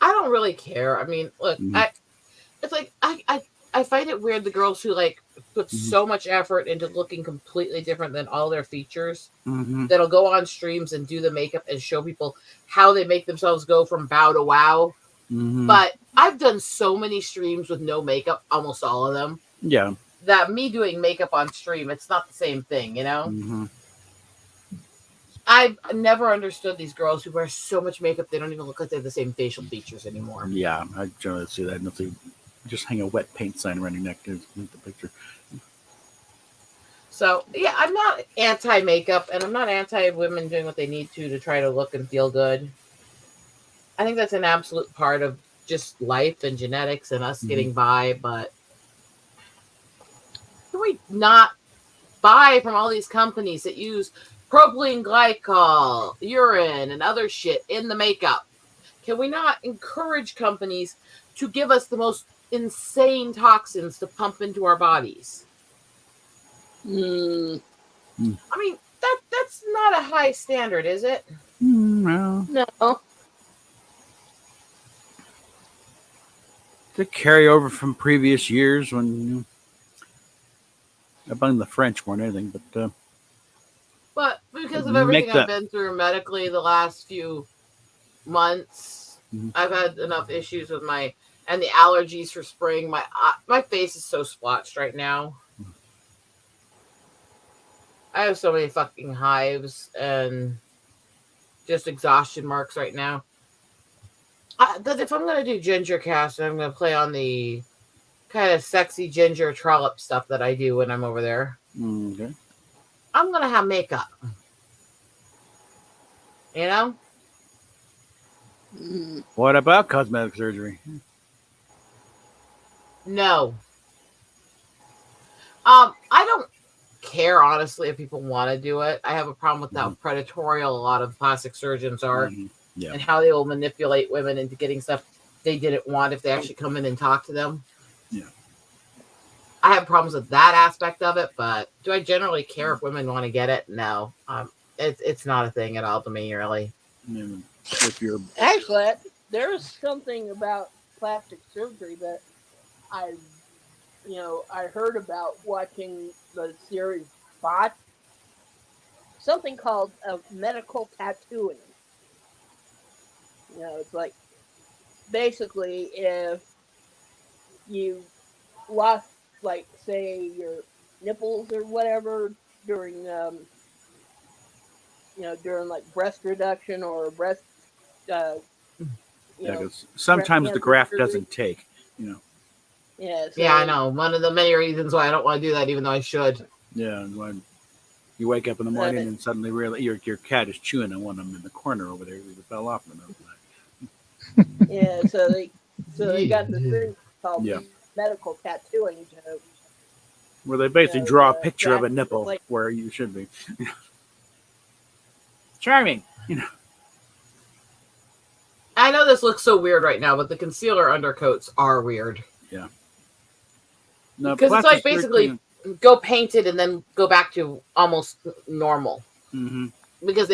I don't really care. I mean, look, Mm-hmm. it's like I find it weird the girls who like put Mm-hmm. so much effort into looking completely different than all their features Mm-hmm. that'll go on streams and do the makeup and show people how they make themselves go from bow to wow. Mm-hmm. But I've done so many streams with no makeup, almost all of them, Yeah. that me doing makeup on stream, it's not the same thing, you know? Mm-hmm. I've never understood these girls who wear so much makeup they don't even look like they have the same facial features anymore. Yeah, I generally see that. Nothing. Just hang a wet paint sign around your neck to make the picture. So yeah, I'm not anti makeup and I'm not anti women doing what they need to try to look and feel good. I think that's an absolute part of just life and genetics and us Mm-hmm. getting by, but can we not buy from all these companies that use propylene glycol, urine, and other shit in the makeup? Can we not encourage companies to give us the most insane toxins to pump into our bodies? Mm, I mean, that's not a high standard, is it? No. no. To carry over from previous years when I blame the French more than anything, but But because of make everything I've that. been through medically the last few months, Mm-hmm. I've had enough issues with my and the allergies for spring. My face is so splotched right now. I have so many fucking hives and just exhaustion marks right now. But if I'm gonna do ginger cast, I'm gonna play on the kind of sexy ginger trollop stuff that I do when I'm over there. Okay. I'm gonna have makeup. You know? Mm, What about cosmetic surgery? No. I don't care honestly if people want to do it. I have a problem with Mm-hmm. how predatory a lot of plastic surgeons are Mm-hmm. Yeah. and how they will manipulate women into getting stuff they didn't want if they actually come in and talk to them. Yeah. I have problems with that aspect of it, but do I generally care if women want to get it? No. It's not a thing at all to me, really. And if you're actually, there's something about plastic surgery that I, I heard about watching the series Bot. Something called medical tattooing. It's like basically if you lost, like, say, your nipples or whatever during, during like breast reduction or breast, uh, yeah, because breast sometimes the cancer graft surgery. doesn't take. You know. Yeah, Yeah, I so know. One of the many reasons why I don't want to do that, even though I should. Yeah. And when you wake up in the uh, morning and suddenly realize your cat is chewing on one of them in the corner over there because it fell off in the middle of the night. yeah, so they got this thing called Yeah. medical tattooing to Where they basically draw a picture of a actually nipple like where you should be. Charming. You know. I know this looks so weird right now, but the concealer undercoats are weird. Yeah. No, Because it's like plastic basically surgery. go paint it and then go back to almost normal. Mm-hmm. Because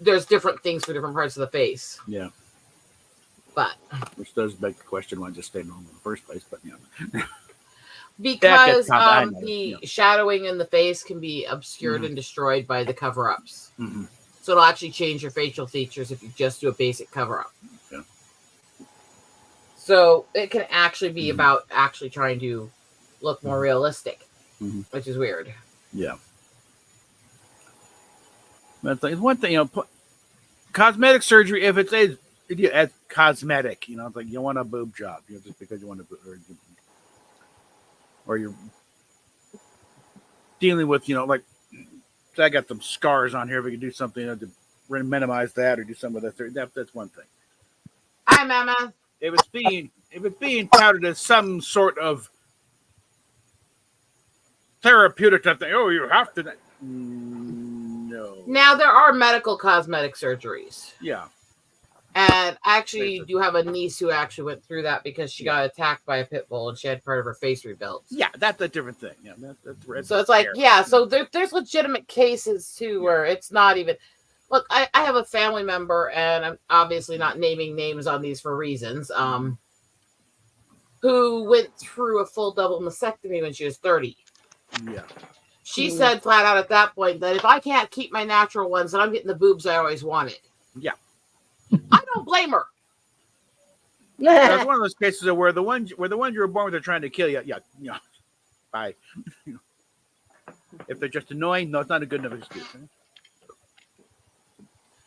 there's different things for different parts of the face. Yeah. But Which does beg the question why just stay normal in the first place, but because I know, the yeah. shadowing in the face can be obscured Mhm. and destroyed by the cover-ups. Mm-hmm. So it'll actually change your facial features if you just do a basic cover-up. Yeah. So it can actually be Mhm. about actually trying to look more realistic, Mhm. which is weird. Yeah. But it's one thing, cosmetic surgery, if it's as cosmetic, it's like you want a boob job, just because you want to, or you're dealing with, like, so I got some scars on here. We could do something to minimize that or do some of that. That's one thing. Hi, Mama. If it's being touted as some sort of therapeutic type thing, you have to. No. Now there are medical cosmetic surgeries. Yeah. And I actually do have a niece who actually went through that because she got attacked by a pit bull and she had part of her face rebuilt. Yeah, that's a different thing. Yeah, that's so it's like, so there's legitimate cases too where it's not even Look, I have a family member, and I'm obviously not naming names on these for reasons. Who went through a full double mastectomy when she was 30. Yeah. She said flat out at that point that if I can't keep my natural ones, then I'm getting the boobs I always wanted. Yeah. I don't blame her. That's one of those cases where the ones you were born with are trying to kill you. Yeah. Bye. If they're just annoying, no, it's not a good enough excuse. Right?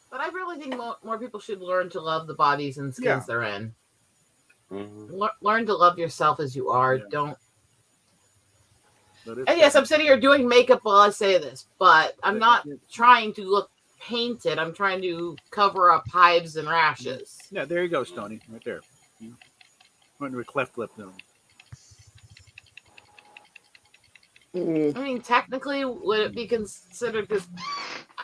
But I really think more people should learn to love the bodies and skins they're in. Mm-hmm. Learn to love yourself as you are. Yeah. Don't. And yes, I'm sitting here doing makeup while I say this, but I'm not trying to look painted. I'm trying to cover up hives and rashes. Yeah, there you go, Stoney, right there. Went to a cleft lip now. I mean, technically, would it be considered? Because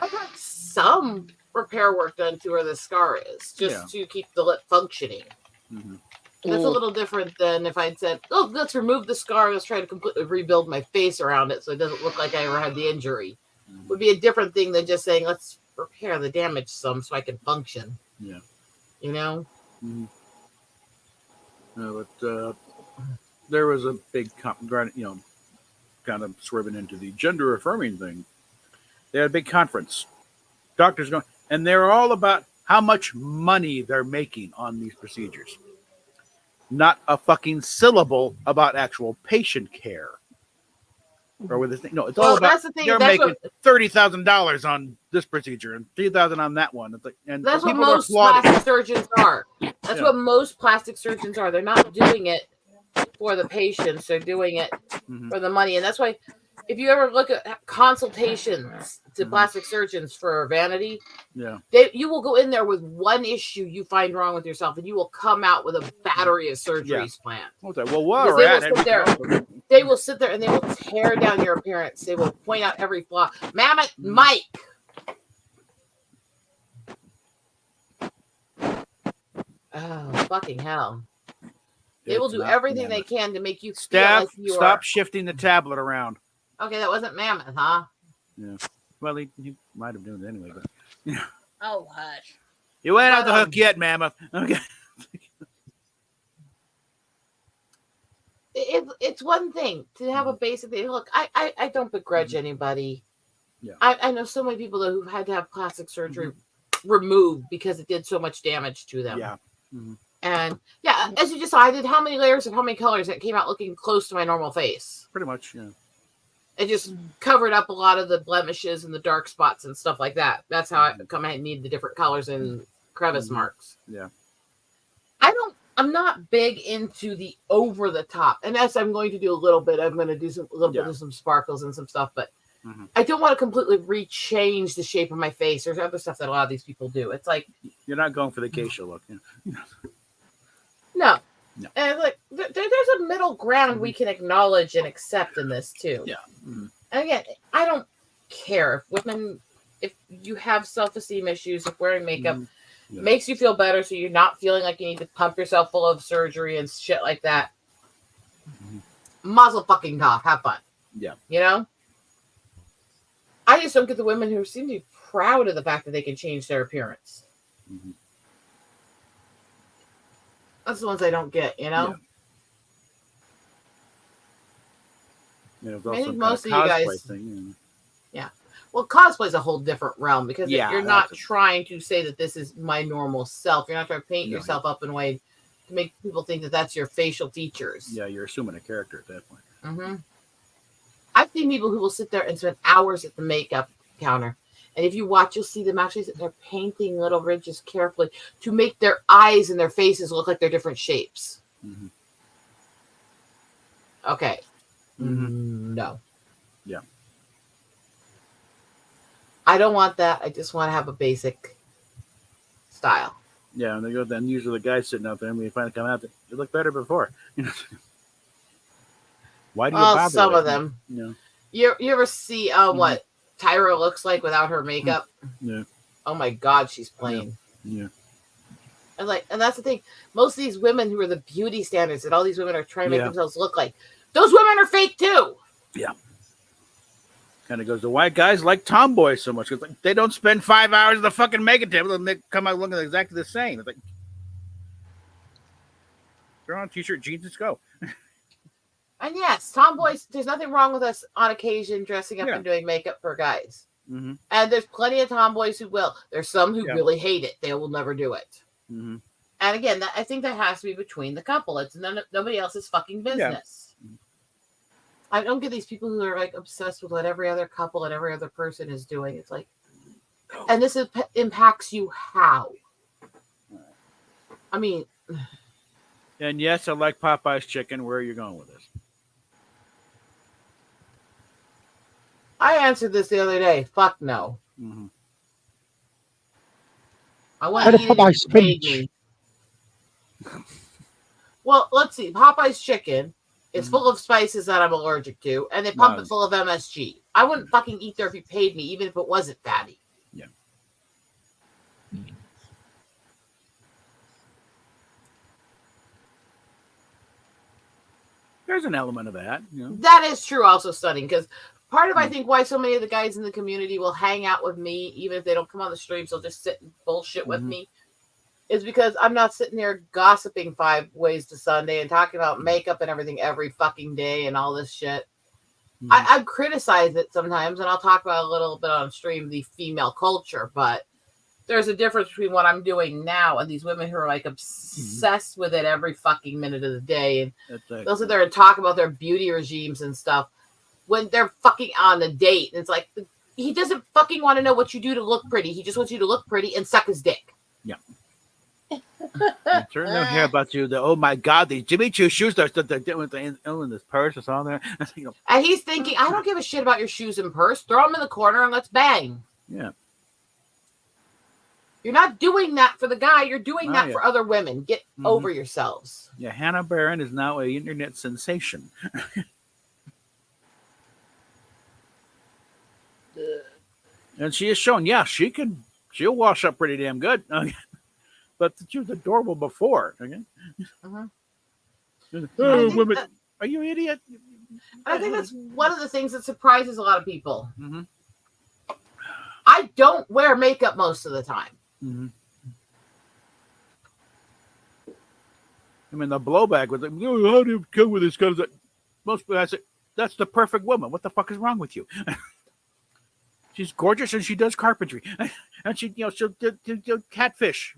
I've had some repair work done to where the scar is, just to keep the lip functioning. Mm-hmm. That's a little different than if I'd said, "Oh, let's remove the scar. Let's try to completely rebuild my face around it so it doesn't look like I ever had the injury." Mm-hmm. Would be a different thing than just saying, "Let's repair the damage some so I can function." Yeah, you know. Mm-hmm. But there was a big, kind of swerving into the gender affirming thing. They had a big conference. Doctors going, and they're all about how much money they're making on these procedures. Not a fucking syllable about actual patient care. Or with this thing. No, it's all about that's the thing. You're making $30,000 on this procedure and $3,000 on that one. It's like, and that's what most plastic surgeons are. That's what most plastic surgeons are. They're not doing it for the patients. They're doing it for the money. And that's why if you ever look at consultations to plastic surgeons for vanity, you will go in there with one issue you find wrong with yourself, and you will come out with a battery of surgeries planned. Okay. Well, while we're at it, they will sit there and they will tear down your appearance. They will point out every flaw. Mammoth Mike. Oh, fucking hell. They will do everything they can to make you feel like you Stop shifting the tablet around. Okay, that wasn't Mammoth, huh? Yeah. Well, he might have done it anyway, but oh, hush. You ain't on the hook yet, Mammoth. Okay. It's one thing to have a basic thing. Look, I don't begrudge anybody. Yeah. I know so many people who've had to have plastic surgery removed because it did so much damage to them. Yeah. Mm-hmm. And as you just saw, I did how many layers of how many colors that came out looking close to my normal face. Pretty much, yeah. It just covered up a lot of the blemishes and the dark spots and stuff like that. That's how I need the different colors and crevice marks. Yeah. I'm not big into the over the top. And as I'm going to do a little bit, I'm going to do a little bit of some sparkles and some stuff, but I don't want to completely rechange the shape of my face. There's other stuff that a lot of these people do. It's like you're not going for the geisha look. No. And like there's a middle ground we can acknowledge and accept in this too. Yeah. And again, I don't care if you have self-esteem issues, if wearing makeup makes you feel better so you're not feeling like you need to pump yourself full of surgery and shit like that. Mazel fucking tov. Have fun. Yeah. You know? I just don't get the women who seem to be proud of the fact that they can change their appearance. That's the ones I don't get, you know? Yeah. I think most of you guys... thing, yeah. Well, cosplay is a whole different realm because you're not trying to say that this is my normal self. You're not trying to paint yourself up in a way to make people think that that's your facial features. Yeah, you're assuming a character at that point. I've seen people who will sit there and spend hours at the makeup counter. And if you watch, you'll see them actually sitting there painting little ridges carefully to make their eyes and their faces look like they're different shapes. Okay. No. Yeah. I don't want that. I just want to have a basic style. Yeah, and they go. Then usually the guys sitting out there, and when you finally come out, you look better before. Why do you bother? Some of them. Yeah. You ever see what Tyra looks like without her makeup? Yeah. Oh my God, she's plain. Yeah. And that's the thing. Most of these women who are the beauty standards that all these women are trying to make themselves look like, those women are fake too. Yeah. And it goes, the white guys like tomboys so much. It's like, they don't spend 5 hours at the fucking makeup table and they come out looking exactly the same. It's like, throw on a t-shirt, jeans, let's go. And yes, tomboys, there's nothing wrong with us on occasion dressing up Yeah. and doing makeup for guys. Mm-hmm. And there's plenty of tomboys who will. There's some who Yeah. really hate it. They will never do it. Mm-hmm. And again, I think that has to be between the couple. It's nobody else's fucking business. Yeah. I don't get these people who are like obsessed with what every other couple and every other person is doing. It's like, and this impacts you how? I mean, And yes, I like Popeye's chicken. Where are you going with this? I answered this the other day. Fuck no. Mm-hmm. I want How to to eat put it my if you paid spinach? me. Well, let's see. Popeye's chicken is Mhm. full of spices that I'm allergic to, and they pump Nice. it full of MSG. I wouldn't fucking eat there if you paid me, even if it wasn't fatty. Yeah. There's an element of that, you know. That is true, also stunning, because part of I think why so many of the guys in the community will hang out with me, even if they don't come on the streams, they'll just sit and bullshit with Mhm. me, is because I'm not sitting there gossiping 5 ways to Sunday and talking about makeup and everything every fucking day and all this shit. Mhm. I criticize it sometimes, and I'll talk about a little bit on stream the female culture, but there's a difference between what I'm doing now and these women who are like obsessed with it every fucking minute of the day, and they'll sit there and talk about their beauty regimes and stuff when they're fucking on a date. And it's like, he doesn't fucking want to know what you do to look pretty. He just wants you to look pretty and suck his dick. I certainly don't hear about you. Oh my God, these Jimmy Choo shoes are in this purse or something. You know, And he's thinking, I don't give a shit about your shoes and purse. Throw them in the corner and let's bang. yeah. You're not doing that for the guy. You're doing Oh, that yeah. for other women. Get Mhm. over yourselves. Yeah, Hannah Barron is now an internet sensation. And she has shown, yeah, she'll wash up pretty damn good. But she was adorable before. Okay? Mhm. Oh, I think women, that- are you an idiot? I think that's one of the things that surprises a lot of people. Mm-hmm. I don't wear makeup most of the time. Mm-hmm. I mean, the blowback was like, oh, how do you come with this? Because most people, I said, that's the perfect woman. What the fuck is wrong with you? She's gorgeous and she does carpentry, and she, she'll do catfish.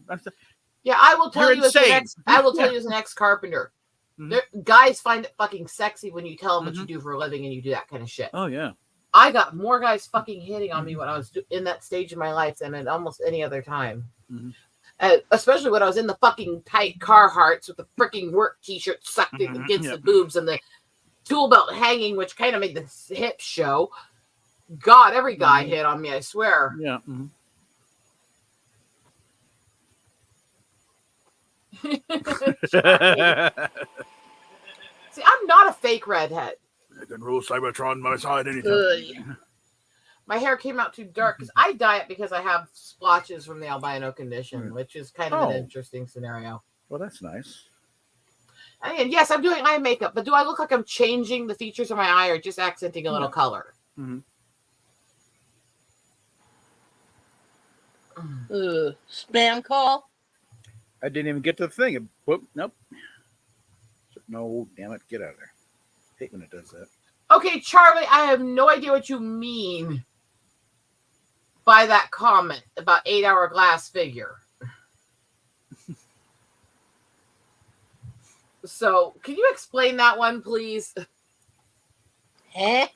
Yeah, I will tell You're you as an insane. ex. I will tell Yeah. you as an ex-carpenter. Mhm. Guys find it fucking sexy when you tell them what Mhm. you do for a living and you do that kind of shit. Oh yeah. I got more guys fucking hitting on me when I was in that stage of my life than at almost any other time. Mhm. Especially when I was in the fucking tight Carhartts with the freaking work t-shirt sucked Mhm, against yeah. the boobs and the tool belt hanging, which kind of made the hips show. God, every guy Mhm. hit on me, I swear. Yeah. Mhm. See, I'm not a fake redhead. I can rule Cybertron by my side anytime. Ugh. My hair came out too dark because I dye it because I have splotches from the albino condition, Mm. which is kind of Oh. an interesting scenario. Well, that's nice. And yes, I'm doing eye makeup, but do I look like I'm changing the features of my eye or just accenting a little No. color? Mm-hmm. Ugh. Spam call? I didn't even get to the thing. Whoop, nope. No, damn it, get out of there. Hate when it does that. Okay, Charlie, I have no idea what you mean by that comment about 8-hour glass figure. So, can you explain that one, please? Huh?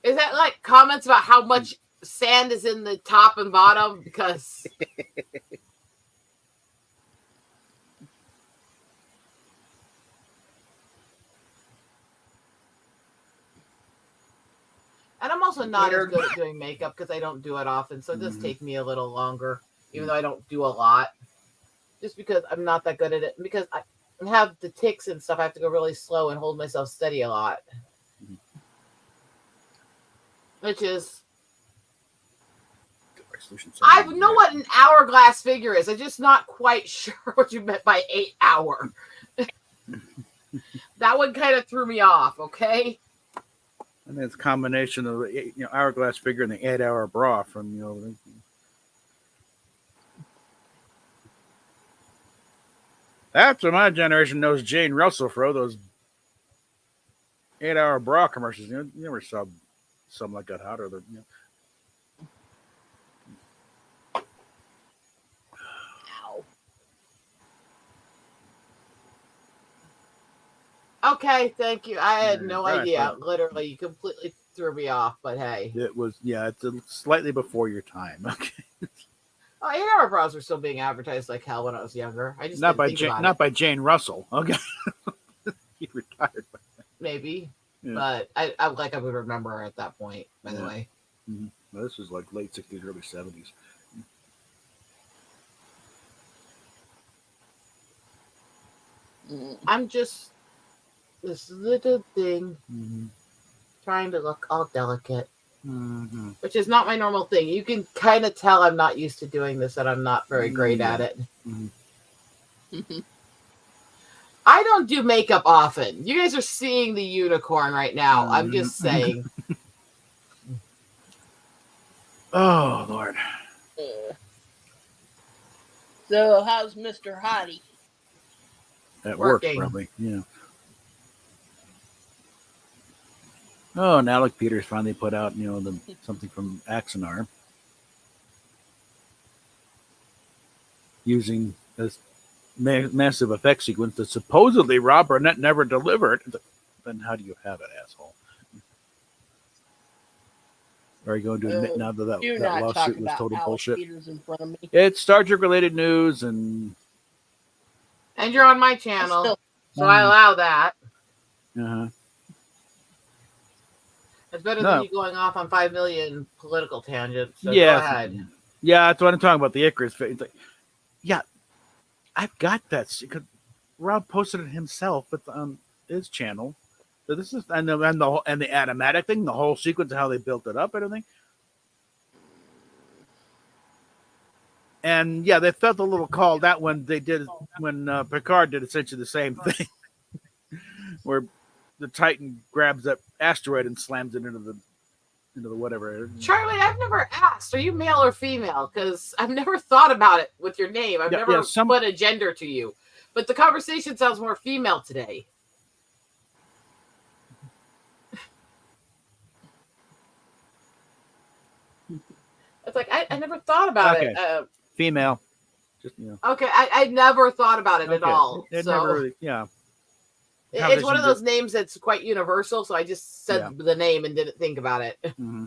Is that like comments about how much sand is in the top and bottom? Because and I'm also not as good at doing makeup because I don't do it often, so it does Mhm. take me a little longer, even though I don't do a lot. Just because I'm not that good at it, and because I have the tics and stuff, I have to go really slow and hold myself steady a lot, Mhm. which is Resolution I 7. know what an hourglass figure is. I'm just not quite sure what you meant by 8 hour. That one kind of threw me off. Okay. And it's a combination of the hourglass figure and the 8-hour bra from That's what my generation knows Jane Russell for, those 8-hour bra commercials. You never saw something like that out, or Ow. Okay, thank you. I had no Right, idea. but Literally, you completely threw me off. But hey, it was it's slightly before your time. Okay, 8-hour bras were still being advertised like hell when I was younger. I just not didn't by think about not it. by Jane Russell. Okay, he retired. Maybe, Yeah. but I would remember her at that point. By the way, Mm-hmm. Well, this was like late '60s, early '70s. I'm just this little thing Mm-hmm. trying to look all delicate, Mm-hmm. which is not my normal thing. You can kind of tell I'm not used to doing this, and I'm not very great Yeah. at it. Mm-hmm. I don't do makeup often. You guys are seeing the unicorn right now. I'm just saying. Oh Lord. So how's Mr. Hottie? At work, Working. probably. Yeah. Oh, and Alec Peters finally put out, something from Axonar using this massive effect sequence that supposedly Rob Burnett never delivered. Then how do you have it, asshole? Are you going to admit now that Do that not talk lawsuit was about total Alex bullshit? Peters in front of me. It's Star Trek related news, and you're on my channel, Still, so I allow that. uh-huh. It's better than No, you going off on 5 million political tangents. So yeah, go ahead. yeah, that's what I'm talking about. The Icarus. It's like, yeah, I've got that because Rob posted it himself on his channel. So this is and the animatic thing, the whole sequence of how they built it up, and everything. And yeah, they felt a little called out when Picard did essentially the same thing, where the Titan grabs that asteroid and slams it into the whatever. Charlie, I've never asked, are you male or female? Because I've never thought about it with your name. I've never put a gender to you. But the conversation sounds more female today. It's like, I never thought about it. Female. Just, Okay, I never thought about it at all. It so never really, yeah. It's one of those names that's quite universal, so I just said the name and didn't think about it. Mm-hmm.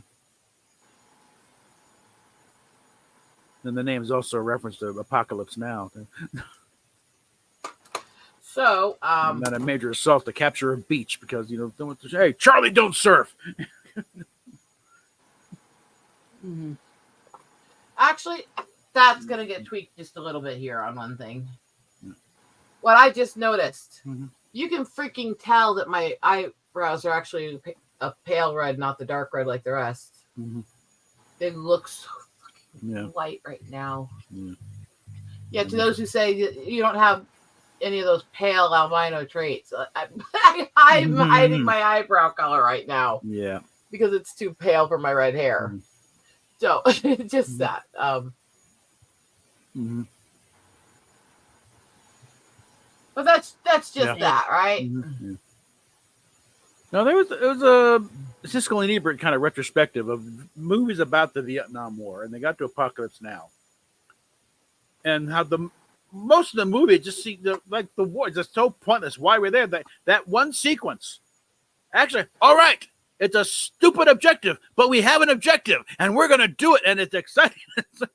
And the name is also a reference to Apocalypse Now. So, not a major assault to capture a beach because hey, Charlie, don't surf. mm-hmm. Actually, that's gonna get tweaked just a little bit here on one thing. What I just noticed, you can freaking tell that my eyebrows are actually a pale red, not the dark red like the rest. They look so fucking white right now. Yeah, to those who say you don't have any of those pale albino traits, I'm hiding my eyebrow color right now. Yeah, because it's too pale for my red hair. So just that. But that's just that, right? Yeah. No, there was a Siskel and Ebert kind of retrospective of movies about the Vietnam War, and they got to Apocalypse Now, and how most of the movie just seemed like the war just so pointless. Why we're there? That one sequence, actually, all right, it's a stupid objective, but we have an objective, and we're going to do it, and it's exciting. It's like,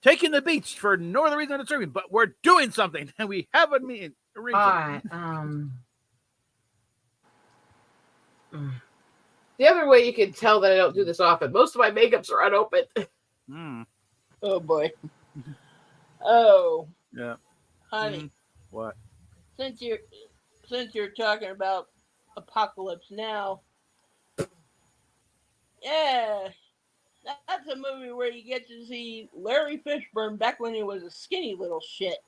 taking the beach for no other reason than serving, but we're doing something, and we have a reason. All right. The other way you can tell that I don't do this often, most of my makeups are unopened. Oh boy. Oh. Yeah. Honey. What? Since you're talking about Apocalypse Now, yeah, that's a movie where you get to see Larry Fishburne back when he was a skinny little shit.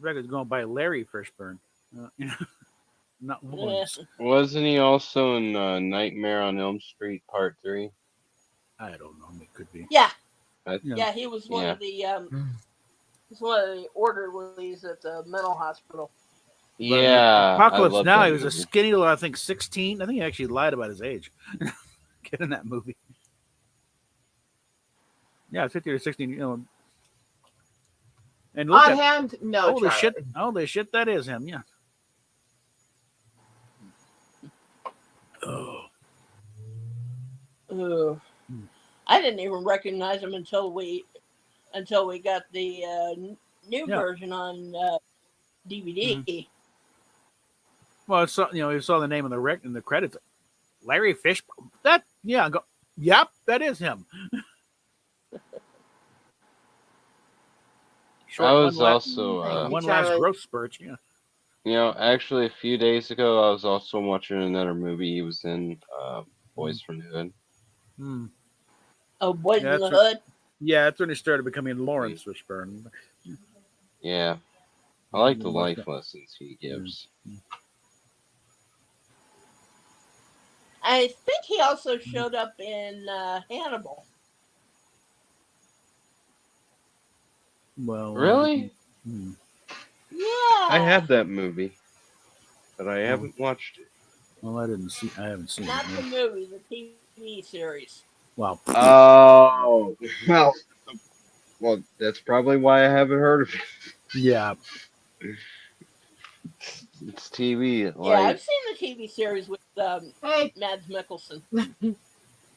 Record's going by Larry Fishburne. not once. Wasn't he also in Nightmare on Elm Street Part 3? I don't know. It could be. Yeah, I, Yeah. yeah, he was one of the he's one of the orderlies at the mental hospital. But yeah, I Apocalypse love Now, that he was a movie. skinny little, I think 16. I think he actually lied about his age. Get in that movie. Yeah, 15 or 16. You know, and look On at hand, no, holy Charlie. shit! Holy shit, that is him. Yeah. Oh. Ugh. I didn't even recognize him until we got the new Yeah. version on DVD. Well, so, you know, you saw the name in the credits. Larry Fishburne. That yeah. Go. Yep, that is him. I was one also, Thank you, one last Charlie. growth spurt. Yeah. you know, actually a few days ago, I was also watching another movie he was in, Boys from the Hood. Hmm. Oh, Boys Yeah, in the that's Hood. Yeah, that's when he started becoming Lawrence Fishburne. Yeah, I like the Didn't watch life that. lessons he gives. I think he also showed up in Hannibal. Well, Really? hmm. Yeah. I have that movie, but I haven't watched it. Well, I haven't seen Not it. the movie, the TV series. Wow. Oh, well, that's probably why I haven't heard of it. Yeah. It's TV. Yeah, Like, I've seen the TV series with Hey, Mads Mikkelsen.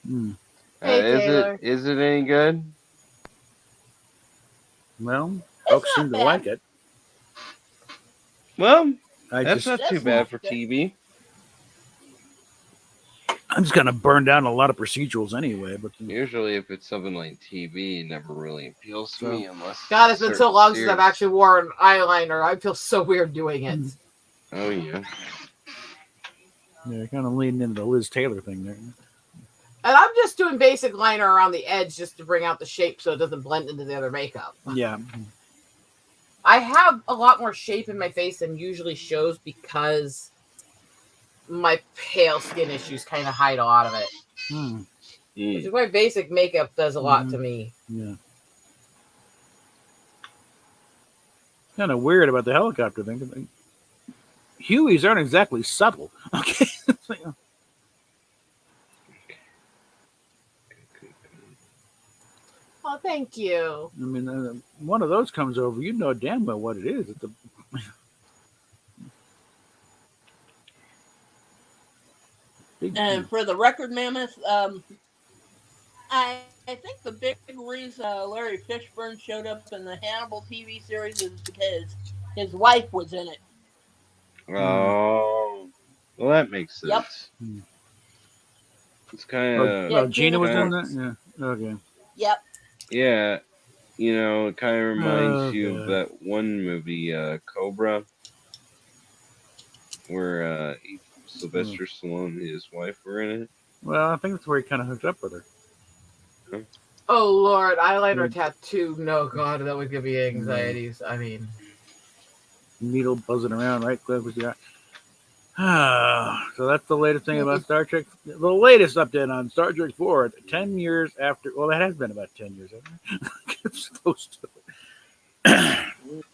Hmm. hey, Taylor. is it any good? Well, It's folks not seem to bad. like it. Well, I that's just, not too That's bad not for good. TV. I'm just gonna burn down a lot of procedurals anyway. But Usually, if it's something like TV, it never really appeals to me unless. God, it's been so long since I've actually worn eyeliner. I feel so weird doing it. Oh yeah. yeah, kind of leaning into the Liz Taylor thing there. And I'm just doing basic liner around the edge just to bring out the shape so it doesn't blend into the other makeup. Yeah. I have a lot more shape in my face than usually shows because my pale skin issues kind of hide a lot of it. Which is why basic makeup does a lot to me. Yeah. Kind of weird about the helicopter thing. Hueys aren't exactly subtle. Okay. Oh, thank you. I mean, one of those comes over, you know damn well what it is. It's a big. And for the record mammoth, I think the big reason Larry Fishburne showed up in the Hannibal TV series is because his wife was in it. Oh, well, that makes sense. Yep. It's kind of. Yeah, Gina was in Schwartz. that? Yeah. Okay. Yep. Yeah, you know, it kind of reminds you of Okay. that one movie, Cobra, where Sylvester Stallone and his wife were in it. Well, I think that's where he kind of hooked up with her. Oh, Lord. Eyeliner tattoo. No, God, that would give me anxieties. I mean. Needle buzzing around, right? Cliff was your so that's the latest thing about Star Trek. The latest update on Star Trek 4, 10 years after. Well, that has been about 10 years, hasn't it? It's close to it.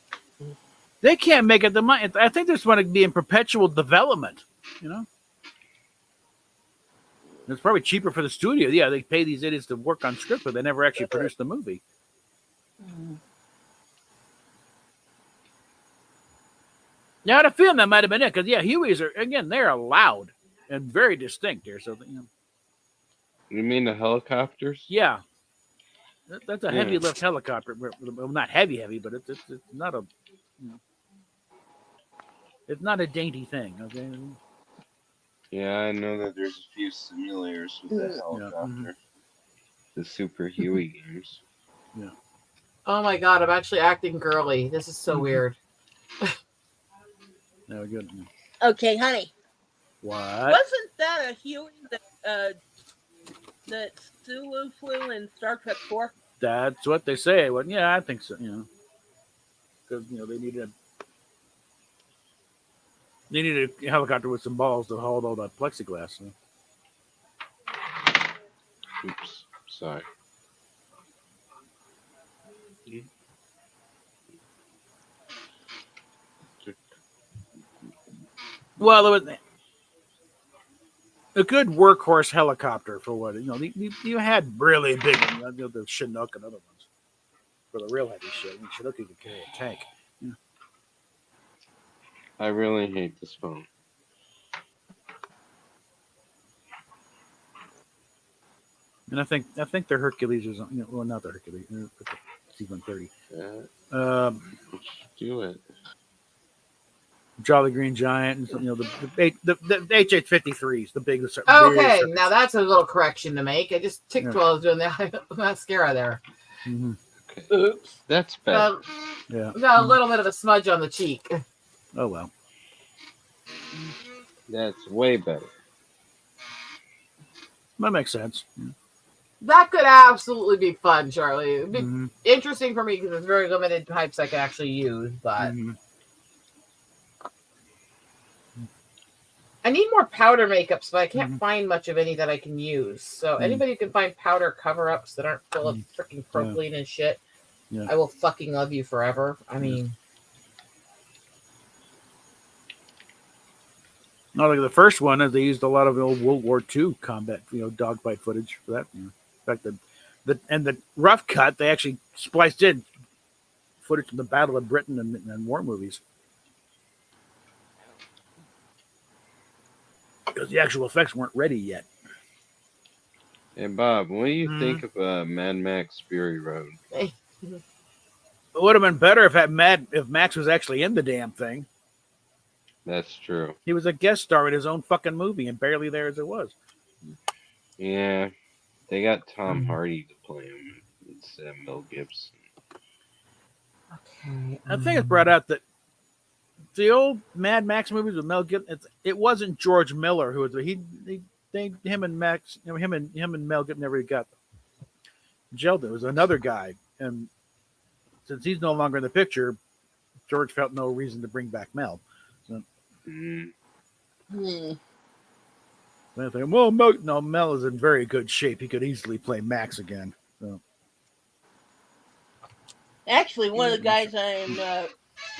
They can't make it the money. I think they just want to be in perpetual development, you know? It's probably cheaper for the studio. Yeah, they pay these idiots to work on script, but they never actually produce the movie. Now, I had a feeling that might have been it, because, yeah, Hueys are, again, they're loud and very distinct here. So, you know. You mean the helicopters? Yeah. That's a heavy lift helicopter. Well, not heavy, but it's not a, you know, it's not a dainty thing, okay? Yeah, I know that there's a few simulators with that helicopter. The Super Huey games. Yeah. Oh, my God. I'm actually acting girly. This is so weird. No, good. Okay, honey. What? Wasn't that a Huey that Sulu flew in Star Trek 4? That's what they say. Well, yeah, I think so. You know, because they needed. They need a helicopter with some balls to hold all that plexiglass. So. Oops, sorry. Well, it was a good workhorse helicopter for what you had really big ones, the Chinook and other ones for the real heavy shit. I mean, Chinook could carry a tank. Yeah. I really hate this phone. And I think the Hercules is well, not the Hercules, but the C-130. Do it. Jolly Green Giant, and the H-853s, the big. Okay, big now that's a little correction to make. I just ticked while I was doing the mascara there. Mm-hmm. Okay. Oops. That's better. Yeah. Got a little bit of a smudge on the cheek. Oh well. That's way better. That makes sense. Yeah. That could absolutely be fun, Charlie. It'd be Mm-hmm. interesting for me because it's very limited types I can actually use, but Mm-hmm. I need more powder makeups, but I can't find much of any that I can use. So anybody who can find powder cover-ups that aren't full of freaking propylene and shit, I will fucking love you forever. I mean... Not like the first one, as they used a lot of old World War II combat, dogfight footage for that. In fact, the rough cut, they actually spliced in footage from the Battle of Britain and war movies. Because the actual effects weren't ready yet. Hey Bob, what do you think of Mad Max Fury Road? It would have been better if Max was actually in the damn thing. That's true. He was a guest star in his own fucking movie and barely there as it was. Yeah, they got Tom Hardy to play him instead of Mel Gibson. Okay. I think it's brought out that the old Mad Max movies with Mel Gibson, it wasn't George Miller who was him and Max, him and Mel Gibson never got gelled. It was another guy, and since he's no longer in the picture, George felt no reason to bring back Mel. So, I think, well, Mel is in very good shape. He could easily play Max again. So. Actually, one of the guys I'm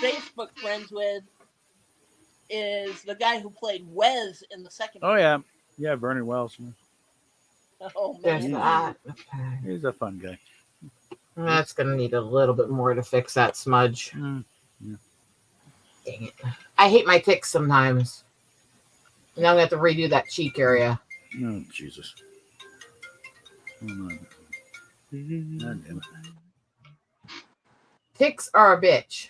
Facebook friends with is the guy who played Wes in the second Oh, yeah. Yeah, Vernon Wells. Oh, There's man. that. Okay. He's a fun guy. That's going to need a little bit more to fix that smudge. Yeah. Dang it. I hate my ticks sometimes. Now I'm going to have to redo that cheek area. Oh, Jesus. Oh, God damn it. Ticks are a bitch.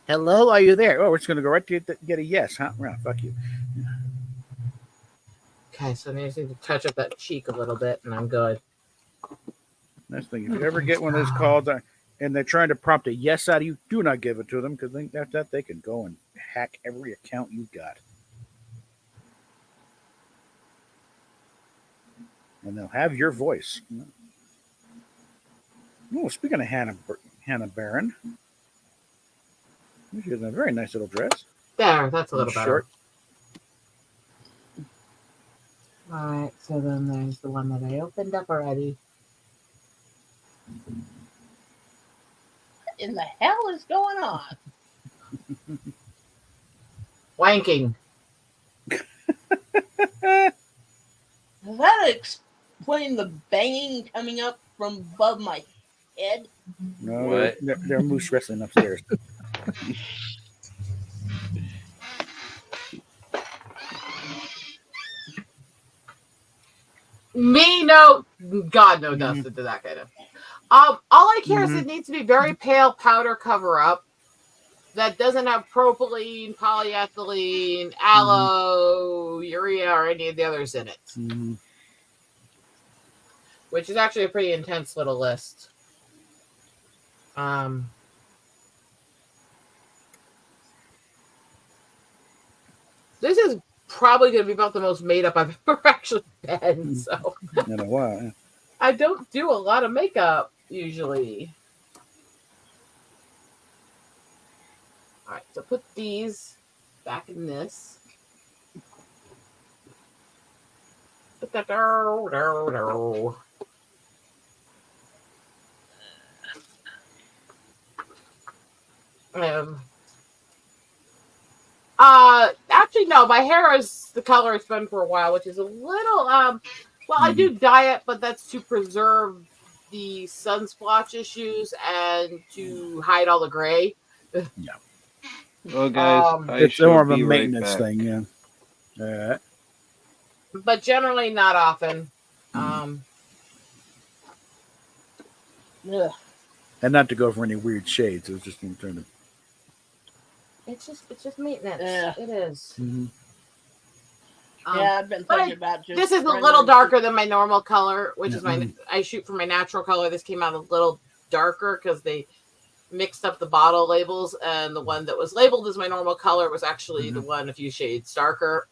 Hello, are you there? Oh, we're just going to go right to get a yes, huh? Yeah, fuck you. Okay, so I just need to touch up that cheek a little bit, and I'm good. Next thing, if you ever get one of those calls and they're trying to prompt a yes out of you, do not give it to them, because after that they can go and hack every account you got. And they'll have your voice. Oh, speaking of Hannah Barron, she has a very nice little dress. There, that's a little short. Better. All right, so then there's the one that I opened up already. What in the hell is going on? Wanking. Does that explain the banging coming up from above my head? No, What? they're moose wrestling upstairs. Me, no. God, no Dustin to that kind of. All I care is it needs to be very pale powder cover up that doesn't have propylene, polyethylene, aloe, urea, or any of the others in it. Which is actually a pretty intense little list. This is probably going to be about the most made up I've ever actually been. So In a while. I don't do a lot of makeup. usually. All right, so put these back in this. Put that there. Um, actually, no. My hair is the color it's been for a while, which is a little Well, I do dye it, but that's to preserve the sunsplotch issues and to hide all the gray. Yeah. Well, guys, I It's shall more of a be right maintenance back. thing, yeah. All right. But generally not often. Ugh. And not to go for any weird shades. It was just in terms of. It's just maintenance. Yeah. It is. Mm-hmm. Yeah, I've been but thinking about just. This is a little rendering darker than my normal color, which Yeah. is my. I shoot for my natural color. This came out a little darker because they mixed up the bottle labels, and the one that was labeled as my normal color was actually the one a few shades darker.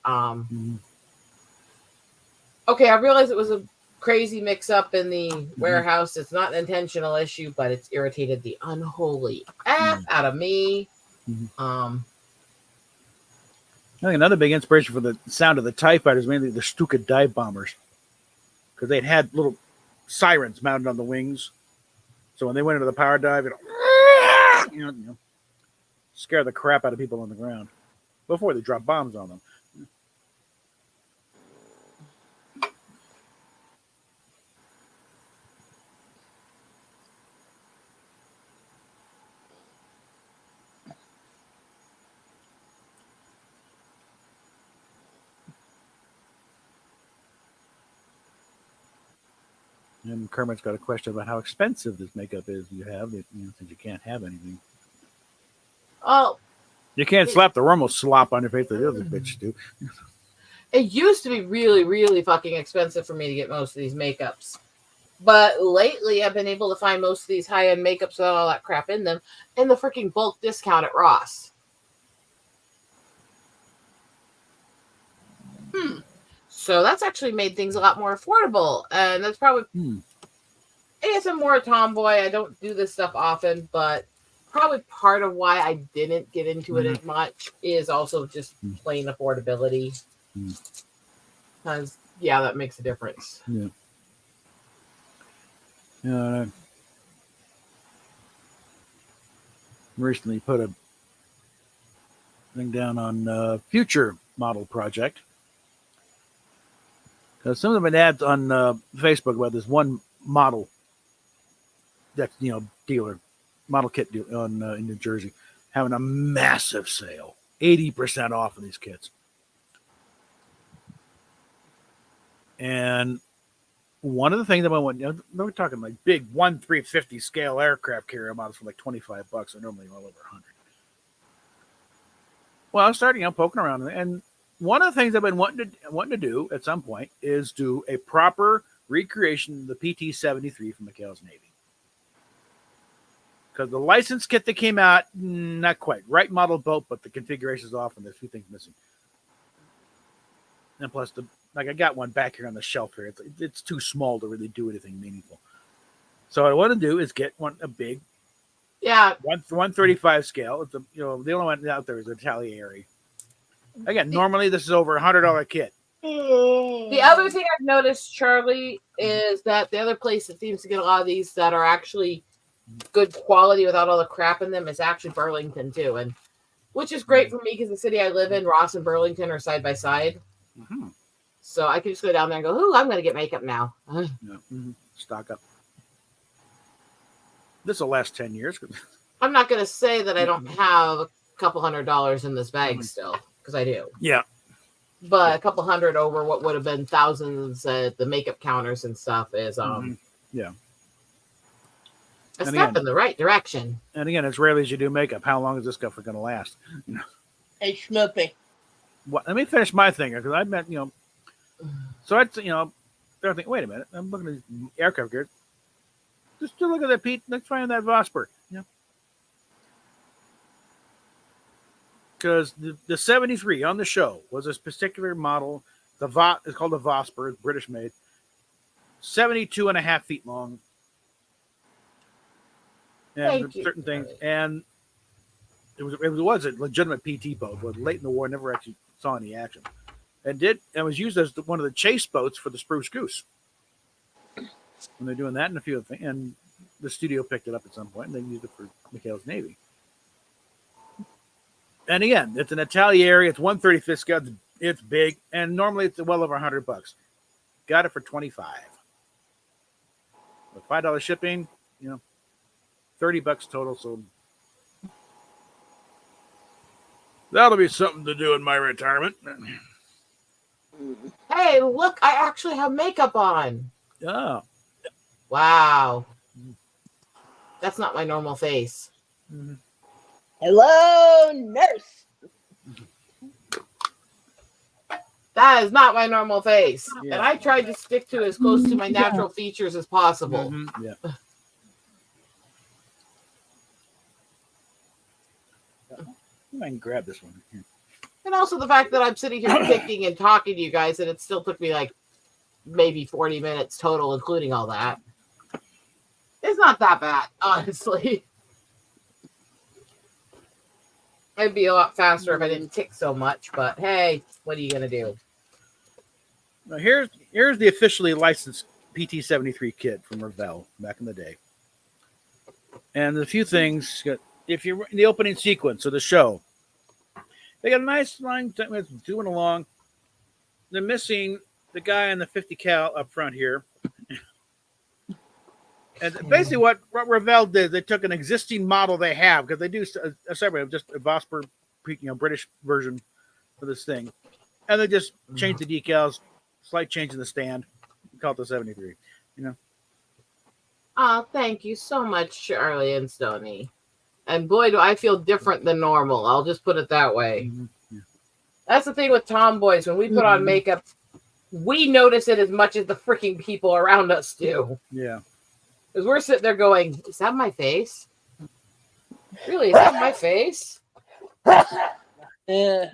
Okay, I realized it was a crazy mix-up in the warehouse. It's not an intentional issue, but it's irritated the unholy F out of me. I think another big inspiration for the sound of the TIE fighters was mainly the Stuka dive bombers, because they'd had little sirens mounted on the wings. So when they went into the power dive, scare the crap out of people on the ground before they drop bombs on them. And Kermit's got a question about how expensive this makeup is you have, since you can't have anything. Oh, you can't slap the normal slop on your face that the other bitch do. It used to be really, really fucking expensive for me to get most of these makeups. But lately, I've been able to find most of these high-end makeups without all that crap in them in the freaking bulk discount at Ross. So that's actually made things a lot more affordable. And that's probably... I guess I'm more a tomboy. I don't do this stuff often, but probably part of why I didn't get into it as much is also just plain affordability. Because, yeah, that makes a difference. Yeah. Recently put a thing down on future model project, because some of them had ads on Facebook about this one model that dealer model kit on in New Jersey having a massive sale, 80% off of these kits. And one of the things that I want, we're talking like big 1/350 scale aircraft carrier models for like $25. They're normally well over 100. Well, I started, poking around, and one of the things I've been wanting to do at some point is do a proper recreation of the PT-73 from McHale's Navy. Because the license kit that came out, not quite right model boat, but the configuration's off and there's a few things missing. And plus, I got one back here on the shelf here. It's too small to really do anything meaningful. So what I want to do is get a big, 1/35 scale. It's the only one out there is a Italiari. Again, normally this is over $100 kit. The other thing I've noticed, Charlie, is that the other place that seems to get a lot of these that are actually good quality without all the crap in them is actually Burlington too, and which is great for me because the city I live in, Ross and Burlington, are side by side. So I can just go down there and go, "Ooh, I'm going to get makeup now." Stock up. This will last 10 years. I'm not going to say that I don't have a couple $100 in this bag still, because I do. Yeah. But a couple hundred over what would have been thousands at the makeup counters and stuff is yeah. A step in the right direction. And again, as rarely as you do makeup, how long is this stuff going to last? Hey, Schmoopy. Let me finish my thing, because I meant, so I'd, they're thinking, wait a minute, I'm looking at these aircraft gear. Just look at that, Pete. Let's find that Vosper. Because the 73 on the show was this particular model. It's called the Vosper. It's British made. 72.5 feet long. and Thank you. certain things. And it was a legitimate PT boat, but late in the war, never actually saw any action. And was used as one of the chase boats for the Spruce Goose. When they're doing that and a few other things, and the studio picked it up at some point, and they used it for McHale's Navy. And again, it's an Italieri. It's 135th scale. It's big, and normally it's well over $100. Got it for $25. With $5 shipping, $30 total. So that'll be something to do in my retirement. Hey, look! I actually have makeup on. Oh. Wow. That's not my normal face. Mm-hmm. Hello, nurse. That is not my normal face. Yeah. And I tried to stick to as close to my natural features as possible. Mm-hmm. Yeah. I can grab this one. Here. And also the fact that I'm sitting here picking and talking to you guys, and it still took me like maybe 40 minutes total, including all that. It's not that bad, honestly. It'd be a lot faster if I didn't tick so much, but hey, what are you gonna do? Now here's the officially licensed PT-73 kit from Revell back in the day. And a few things, if you're in the opening sequence of the show, they got a nice line doing along. They're missing the guy in the 50 cal up front here. And basically what Revell did, they took an existing model they have, because they do a separate, just a Vosper, British version for this thing. And they just changed the decals, slight change in the stand, call it the 73, Oh, thank you so much, Charlie and Stoney. And boy, do I feel different than normal. I'll just put it that way. Mm-hmm. Yeah. That's the thing with tomboys. When we put on makeup, we notice it as much as the freaking people around us do. Yeah. Because we're sitting there going, is that my face? Really, is that my face? Yeah.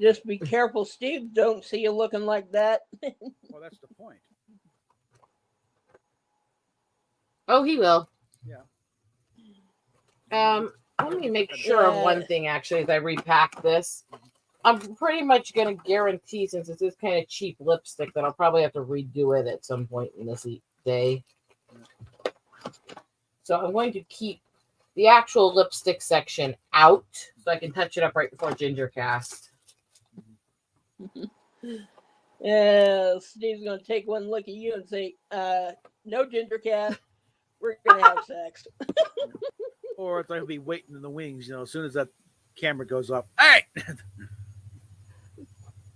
Just be careful, Steve. Don't see you looking like that. Well, that's the point. Oh, he will. Yeah. Let me make sure of one thing, actually, as I repack this. I'm pretty much going to guarantee, since it's this kind of cheap lipstick, that I'll probably have to redo it at some point in this day. So I'm going to keep the actual lipstick section out so I can touch it up right before Ginger Cast. Yeah, Steve's going to take one look at you and say, no, Ginger Cat, we're going to have sex. Or it's like he'll be waiting in the wings, as soon as that camera goes up. Hey!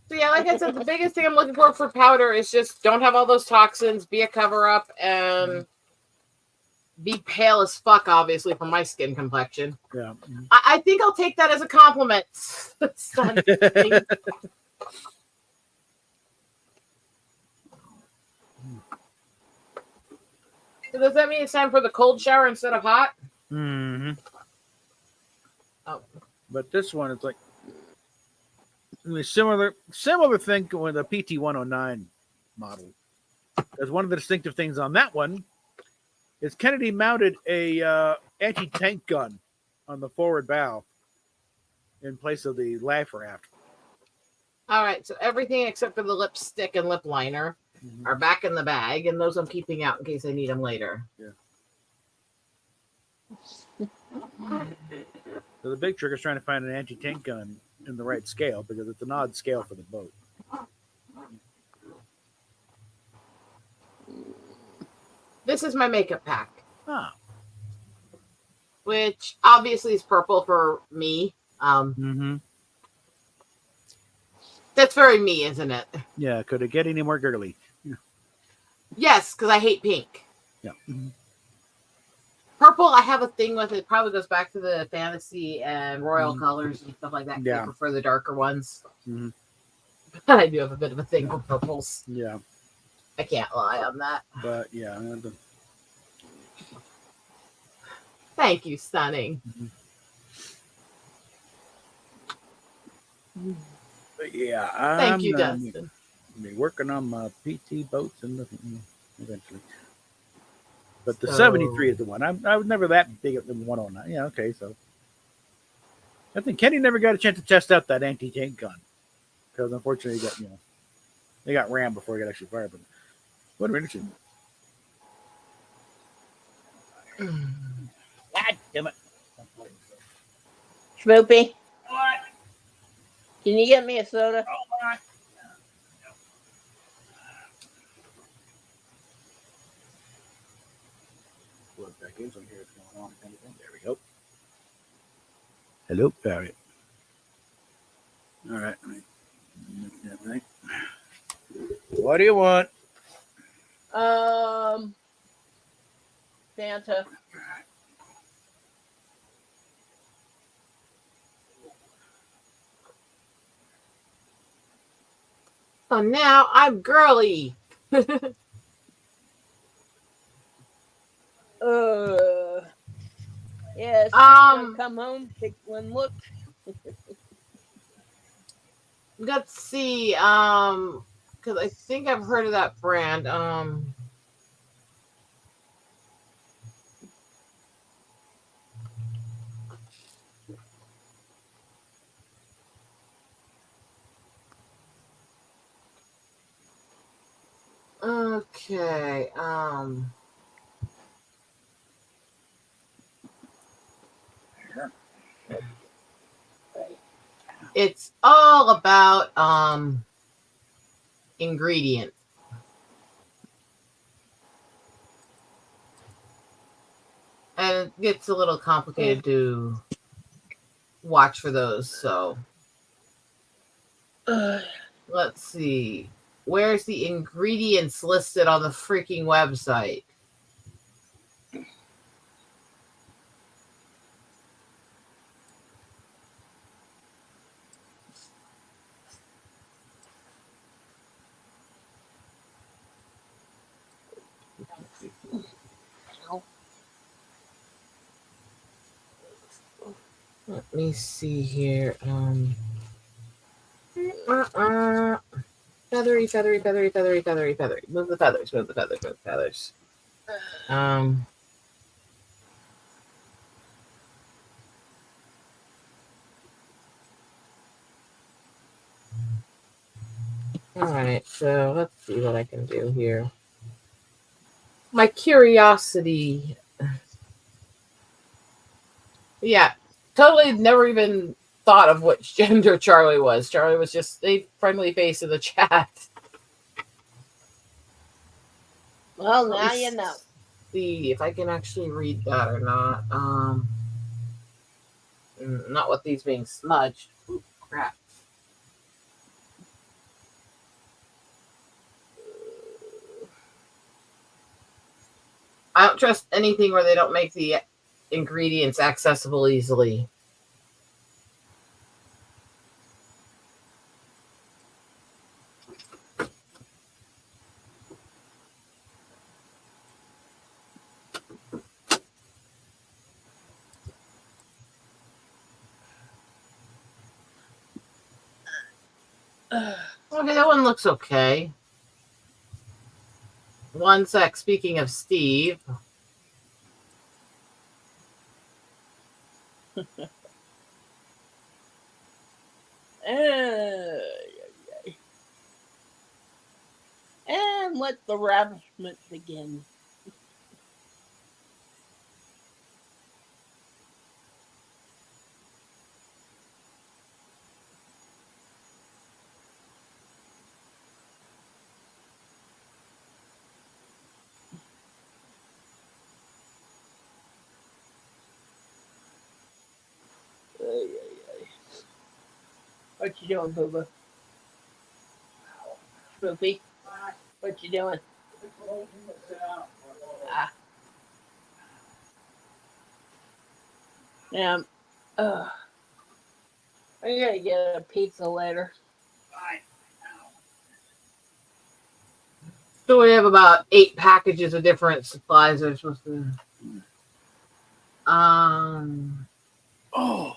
So yeah, like I said, the biggest thing I'm looking for powder is just don't have all those toxins, be a cover-up, and be pale as fuck, obviously, for my skin complexion. Yeah. I think I'll take that as a compliment. Son. So does that mean it's time for the cold shower instead of hot? Mm-hmm. Oh. But this one, it's like similar thing with the PT-109 model. Because one of the distinctive things on that one is Kennedy mounted a anti-tank gun on the forward bow in place of the life raft. All right, so everything except for the lipstick and lip liner are back in the bag, and those I'm keeping out in case I need them later. Yeah. So the big trick is trying to find an anti-tank gun in the right scale, because it's an odd scale for the boat. This is my makeup pack, Ah. which obviously is purple for me. That's very me, isn't it? Yeah, could it get any more girly? Yes, because I hate pink. Yeah. Purple, I have a thing with it. Probably goes back to the fantasy and royal colors and stuff like that. Yeah. I prefer the darker ones. Mm-hmm. But I do have a bit of a thing for purples. Yeah. I can't lie on that. But yeah. Thank you, Stunning. But yeah. Thank you, Dustin. Be working on my PT boats and eventually. But the So- 73 is the one. I was never that big at the 109. Yeah, okay, so. I think Kenny never got a chance to test out that anti-tank gun. Because unfortunately, they got rammed before he got actually fired. But what interesting. God damn it. Schmoopy, What? can you get me a soda? Look back in, so here it's going on. There we go. Hello, all right. All right. What do you want? Fanta. So now I'm girly. Yes. Um, Come home, take one look. let's see. Because I think I've heard of that brand. Okay. It's all about ingredients. And it gets a little complicated to watch for those. So let's see. Where's the ingredients listed on the freaking website? Let me see here. Feathery, feathery, feathery, feathery, feathery, feathery. Move the feathers, move the feathers, move the feathers. All right, so let's see what I can do here. My curiosity. Yeah, totally never even thought of which gender Charlie was. Charlie was just a friendly face in the chat. Well, now you know. See if I can actually read that or not. Not with these being smudged. Ooh, crap. I don't trust anything where they don't make the ingredients accessible easily. Okay, that one looks okay. One sec. Speaking of Steve. And let the ravishment begin. What you doing, Booba? Spoopy? What you doing? Ah. Yeah. I'm gonna get a pizza later. So we have about 8 packages of different supplies that are supposed to. Oh.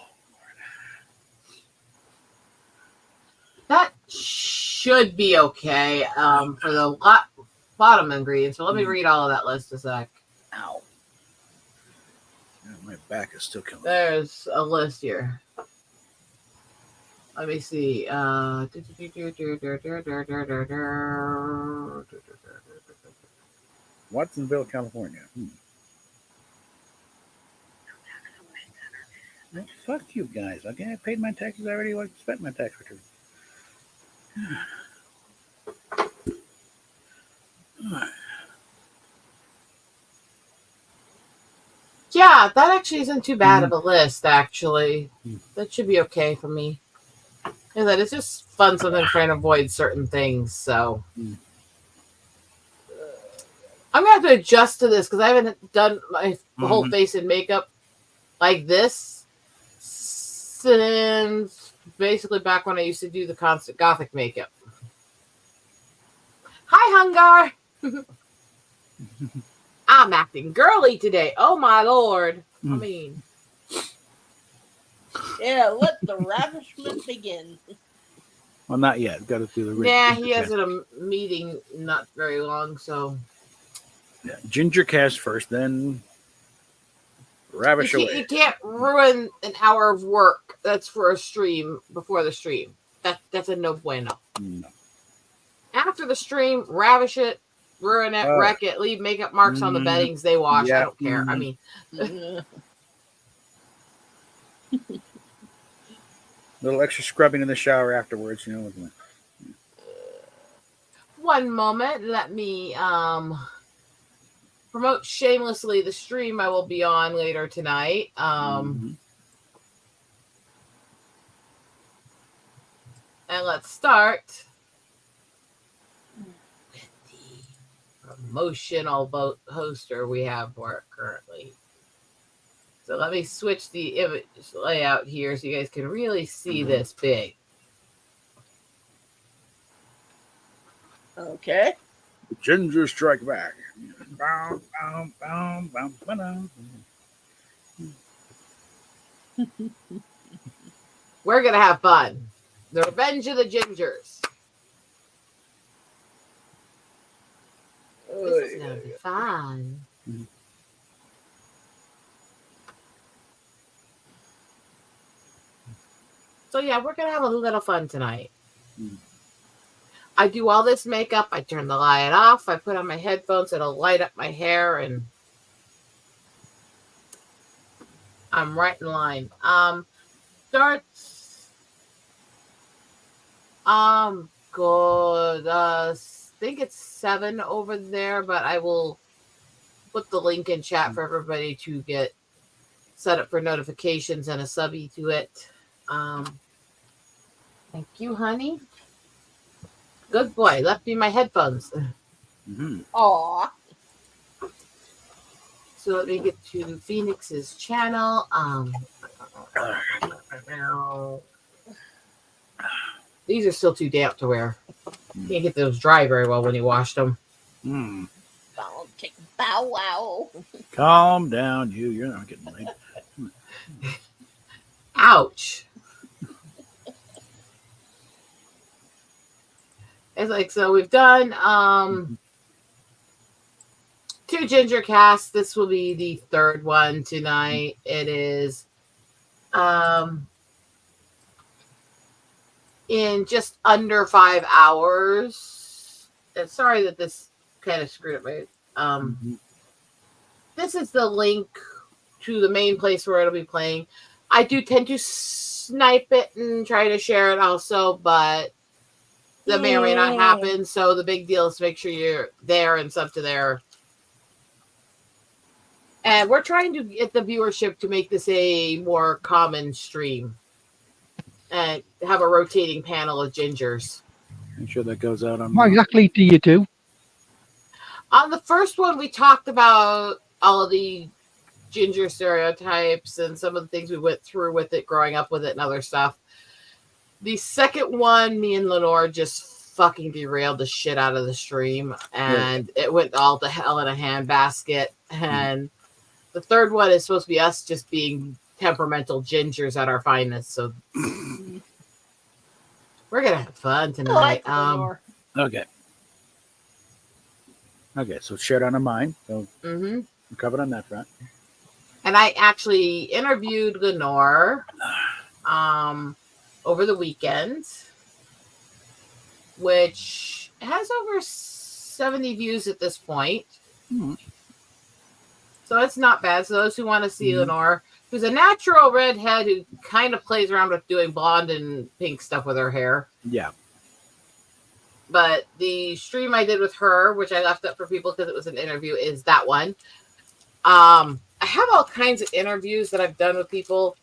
That should be okay for the bottom ingredients. So let me read all of that list a sec. Ow. Yeah, my back is still killing me. There's a list here. Let me see. Watsonville, California. Well, fuck you guys. Okay, I paid my taxes already. I spent my tax return. Yeah, that actually isn't too bad of a list, actually. That should be okay for me. And that it's just fun sometimes trying to avoid certain things, so. I'm going to have to adjust to this because I haven't done my whole face in makeup like this since basically back when I used to do the constant gothic makeup. Hi, Hungar! I'm acting girly today. Oh, my Lord. I mean... Yeah, let the ravishment begin. Well, not yet. Got to do the Yeah, he has a meeting not very long, so... Yeah, ginger cast first, then ravish away. You can't ruin an hour of work that's for a stream before the stream. That's a no bueno. No. After the stream, ravish it, ruin it, wreck it, leave makeup marks on the beddings they wash. I don't care. I mean... little extra scrubbing in the shower afterwards, you know. One moment, let me promote shamelessly the stream I will be on later tonight. And let's start with the promotional poster we have for it currently. So let me switch the image layout here so you guys can really see this big. Okay. Ginger strike back. Bow, bow, bow, bow, bow. We're going to have fun. The Revenge of the Gingers. This is going to be fun. So yeah, we're going to have a little fun tonight. I do all this makeup. I turn the light off. I put on my headphones. It'll light up my hair, and I'm right in line. Starts. Good. I think it's 7 over there, but I will put the link in chat for everybody to get set up for notifications and a subby to it. Thank you, honey. Good boy. Left me my headphones. Aw. So let me get to Phoenix's channel. These are still too damp to wear. Can't get those dry very well when you washed them. Bow wow. Calm down, you. You're not getting laid. Ouch. It's like, so we've done 2 ginger casts. This will be the 3rd one tonight. It is in just under 5 hours. And sorry that this kind of screwed up my this is the link to the main place where it'll be playing. I do tend to snipe it and try to share it also, but that may or may not happen. So the big deal is to make sure you're there and sub to there. And we're trying to get the viewership to make this a more common stream and have a rotating panel of gingers. Make sure that goes out on. What exactly do you do? On the first one, we talked about all of the ginger stereotypes and some of the things we went through with it, growing up with it and other stuff. The second one, me and Lenore just fucking derailed the shit out of the stream, and it went all to hell in a handbasket. And the third one is supposed to be us just being temperamental gingers at our finest. So we're gonna have fun tonight. Okay. Okay, so share it on a mind. So We're covered on that front. And I actually interviewed Lenore over the weekend, which has over 70 views at this point. Mm-hmm. So it's not bad. So those who want to see Lenore, who's a natural redhead who kind of plays around with doing blonde and pink stuff with her hair. Yeah. But the stream I did with her, which I left up for people because it was an interview, is that one. I have all kinds of interviews that I've done with people,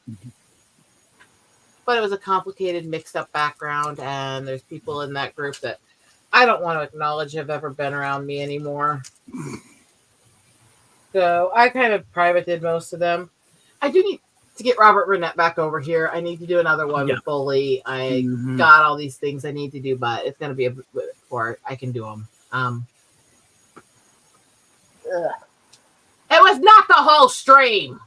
but it was a complicated, mixed up background, and there's people in that group that I don't want to acknowledge have ever been around me anymore. So I kind of privated most of them. I do need to get Robert Burnett back over here. I need to do another one with Bully. I got all these things I need to do, but it's going to be a bit before I can do them. It was not the whole stream.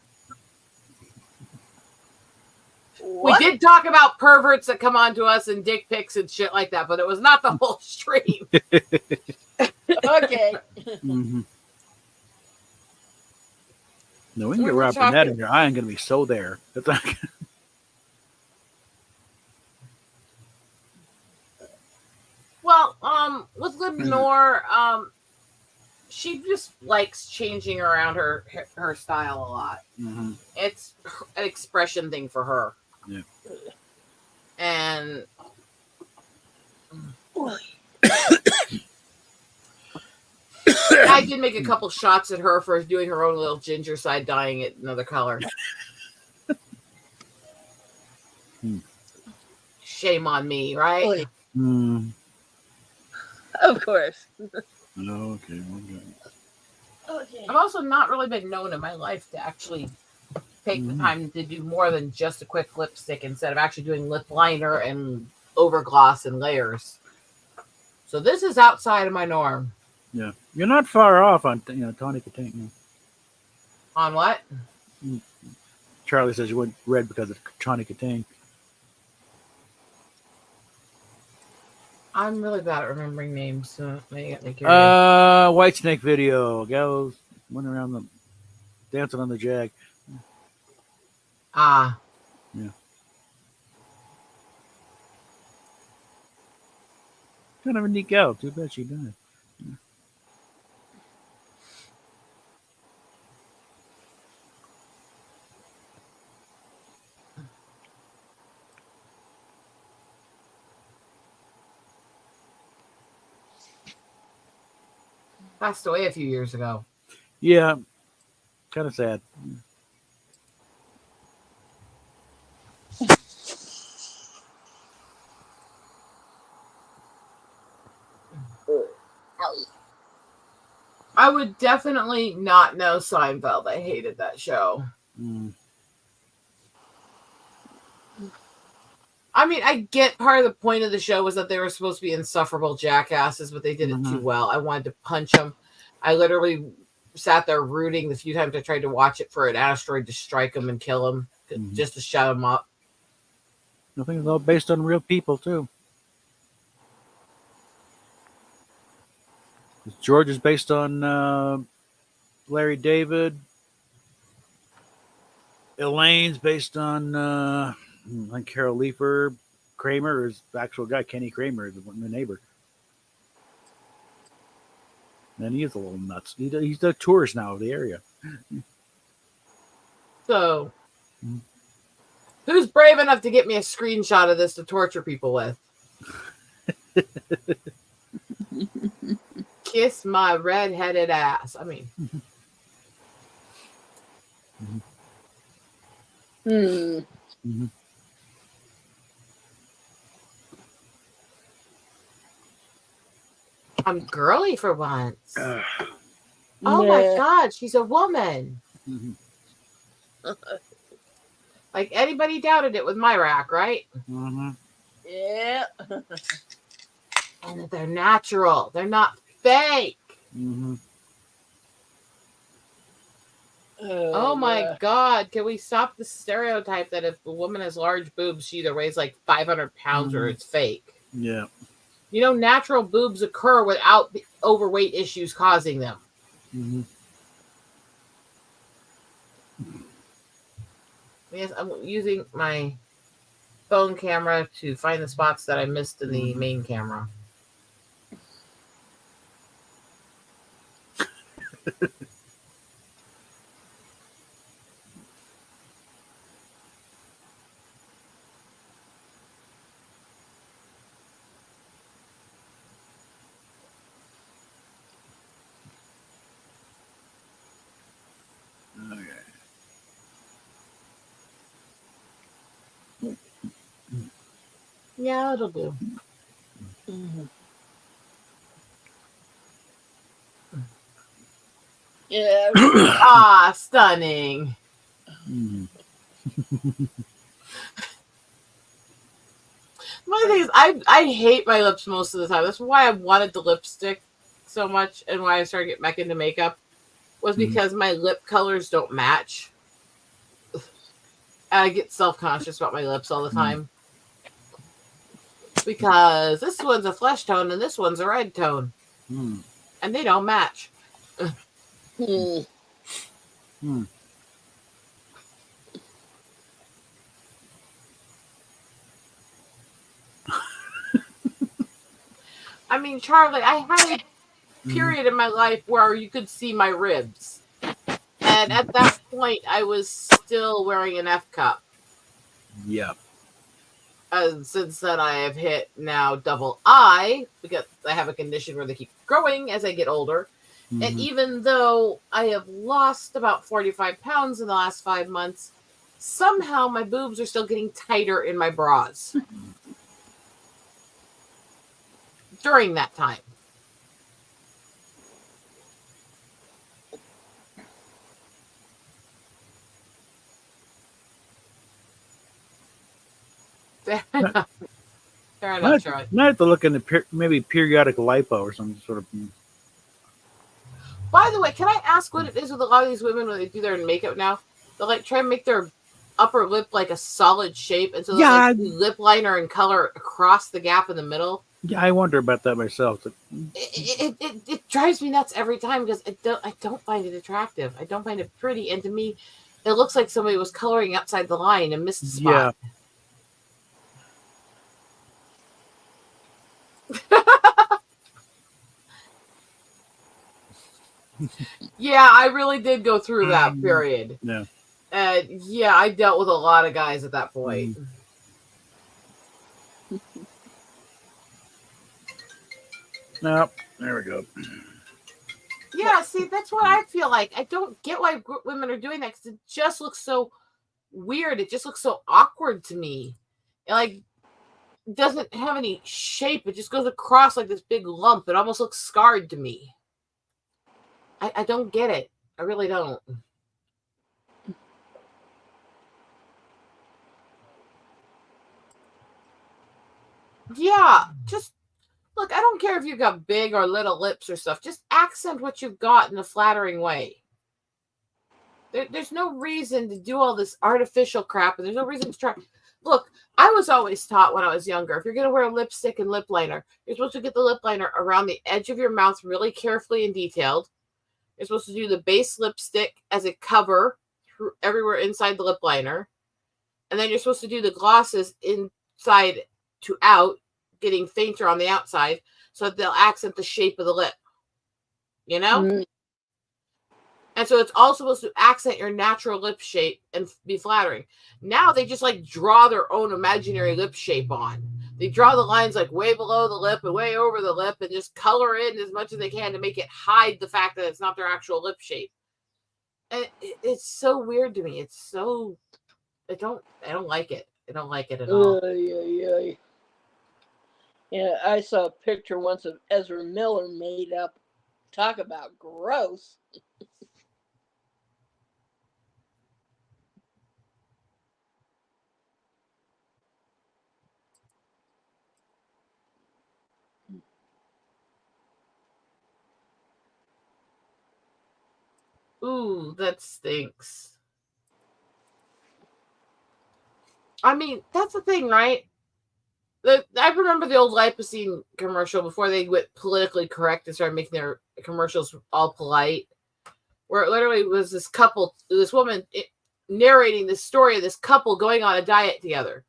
What? We did talk about perverts that come on to us and dick pics and shit like that, but it was not the whole stream. Okay. No, we can get Rob Burnett in here. I ain't going to be so there. That's not Well, with Lenore, she just likes changing around her style a lot. It's an expression thing for her. Yeah. And I did make a couple shots at her for doing her own little ginger side, dyeing it another color. Shame on me, right? Of course. Okay. Okay. I've also not really been known in my life to actually take the time to do more than just a quick lipstick instead of actually doing lip liner and overgloss and layers. So this is outside of my norm. Yeah, you're not far off on Tawny Katane. On what? Charlie says you went red because of Tawny Katane. I'm really bad at remembering names, so may get me curious. White Snake video. Gals went around the dancing on the jag. Yeah. Kind of a neat gal. Too bad she died. Passed away a few years ago. Yeah, kind of sad. I would definitely not know Seinfeld. I hated that show. I mean, I get part of the point of the show was that they were supposed to be insufferable jackasses, but they did it too well. I wanted to punch them. I literally sat there rooting the few times I tried to watch it for an asteroid to strike them and kill them, just to shut them up. I think it's all based on real people, too. George is based on Larry David. Elaine's based on like Carol Leifer. Kramer is the actual guy. Kenny Kramer, the neighbor. And he is a little nuts. He's the tourist now of the area. So, who's brave enough to get me a screenshot of this to torture people with? Kiss my red-headed ass. I mean. I'm girly for once. Oh my God, she's a woman. Like anybody doubted it with my rack, right? Yeah. And they're natural. They're not fake. Oh my God. Can we stop the stereotype that if a woman has large boobs, she either weighs like 500 pounds or it's fake? Yeah. You know, natural boobs occur without the overweight issues causing them. Yes, I'm using my phone camera to find the spots that I missed in the main camera. Yeah, it'll do. Yeah. Ah, stunning. One of the things I hate my lips most of the time. That's why I wanted the lipstick so much, and why I started getting back into makeup was because my lip colors don't match. I get self-conscious about my lips all the time because this one's a flesh tone and this one's a red tone, and they don't match. I mean, Charlie, I had a period in my life where you could see my ribs, and at that point, I was still wearing an F cup. Yeah. Since then, I have hit now double I because I have a condition where they keep growing as I get older. And even though I have lost about 45 pounds in the last 5 months, somehow my boobs are still getting tighter in my bras during that time. Fair enough. Fair enough, Charlie. Might have to look into maybe periodic lipo or some sort of. By the way, can I ask what it is with a lot of these women when they do their makeup now? They'll like try and make their upper lip like a solid shape, and so they'll like do lip liner and color across the gap in the middle. Yeah, I wonder about that myself. It drives me nuts every time because I don't find it attractive. I don't find it pretty, and to me, it looks like somebody was coloring outside the line and missed a spot. Yeah, I really did go through that period. Yeah. And yeah, I dealt with a lot of guys at that point. Nope. There we go. Yeah, see, that's what I feel like. I don't get why women are doing that because it just looks so weird. It just looks so awkward to me. It, like, doesn't have any shape. It just goes across like this big lump. It almost looks scarred to me. I don't get it. I really don't. Yeah, just look, I don't care if you've got big or little lips or stuff. Just accent what you've got in a flattering way. There's no reason to do all this artificial crap, and there's no reason to try. Look, I was always taught when I was younger, if you're going to wear lipstick and lip liner, you're supposed to get the lip liner around the edge of your mouth really carefully and detailed. You're supposed to do the base lipstick as a cover through everywhere inside the lip liner. And then you're supposed to do the glosses inside to out, getting fainter on the outside, so that they'll accent the shape of the lip. You know? And so it's all supposed to accent your natural lip shape and be flattering. Now they just like draw their own imaginary lip shape on. They draw the lines like way below the lip and way over the lip and just color it as much as they can to make it hide the fact that it's not their actual lip shape. And it's so weird to me. It's so I don't like it. I don't like it at all. Yeah, I saw a picture once of Ezra Miller made up. Talk about gross. Ooh, that stinks. I mean, that's the thing, right? I remember the old Lipocene commercial before they went politically correct and started making their commercials all polite, where it literally was this couple, this woman narrating this story of this couple going on a diet together.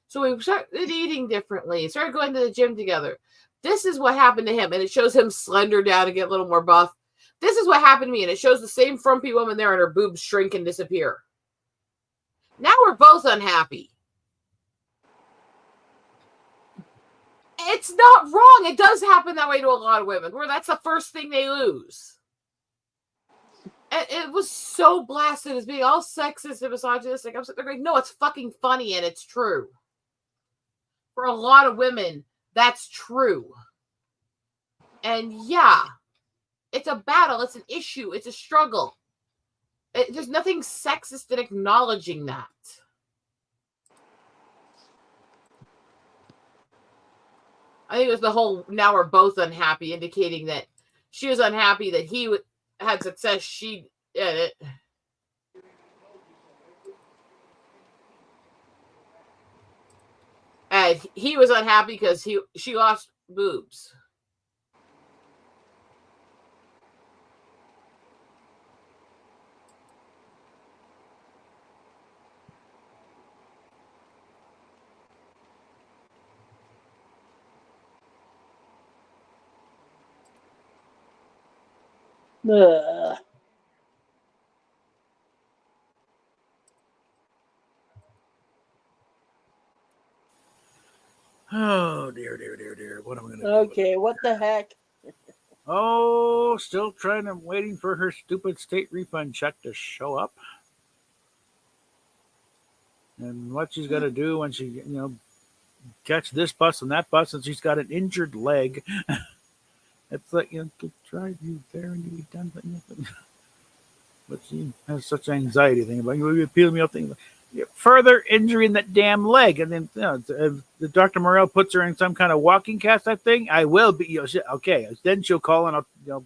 So we started eating differently, started going to the gym together. This is what happened to him, and it shows him slender down and get a little more buff. This is what happened to me, and it shows the same frumpy woman there, and her boobs shrink and disappear. Now we're both unhappy. It's not wrong. It does happen that way to a lot of women, where that's the first thing they lose. And it was so blasted as being all sexist and misogynistic. I'm sitting there going, no, it's fucking funny and it's true. For a lot of women, that's true. And yeah, it's a battle. It's an issue. It's a struggle. There's nothing sexist in acknowledging that. I think it was the whole now we're both unhappy, indicating that she was unhappy that he had success. She did it. And he was unhappy because she lost boobs. Ugh. Oh, dear. What am I going to do? Okay, what the heck? Oh, still waiting for her stupid state refund check to show up. And what she's going to do when she, catch this bus and that bus, and she's got an injured leg. It's like, to drive you there and you'll be done. But she has such anxiety thing about you peel me up thing. Further injury in that damn leg, and then the Dr. Morell puts her in some kind of walking cast. That thing, I will be. Okay, then she'll call and I'll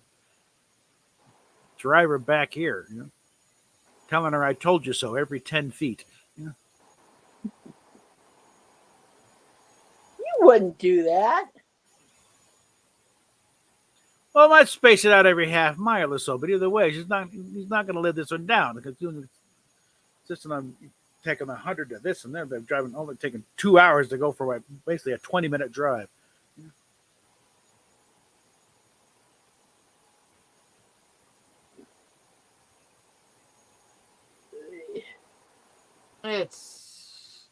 drive her back here. Telling her I told you so every 10 feet. You wouldn't do that. Well, I might space it out every half mile or so, but either way, he's not going to live this one down because just I'm taking 100 to this and there. They're driving only taking 2 hours to go for basically a 20-minute drive. It's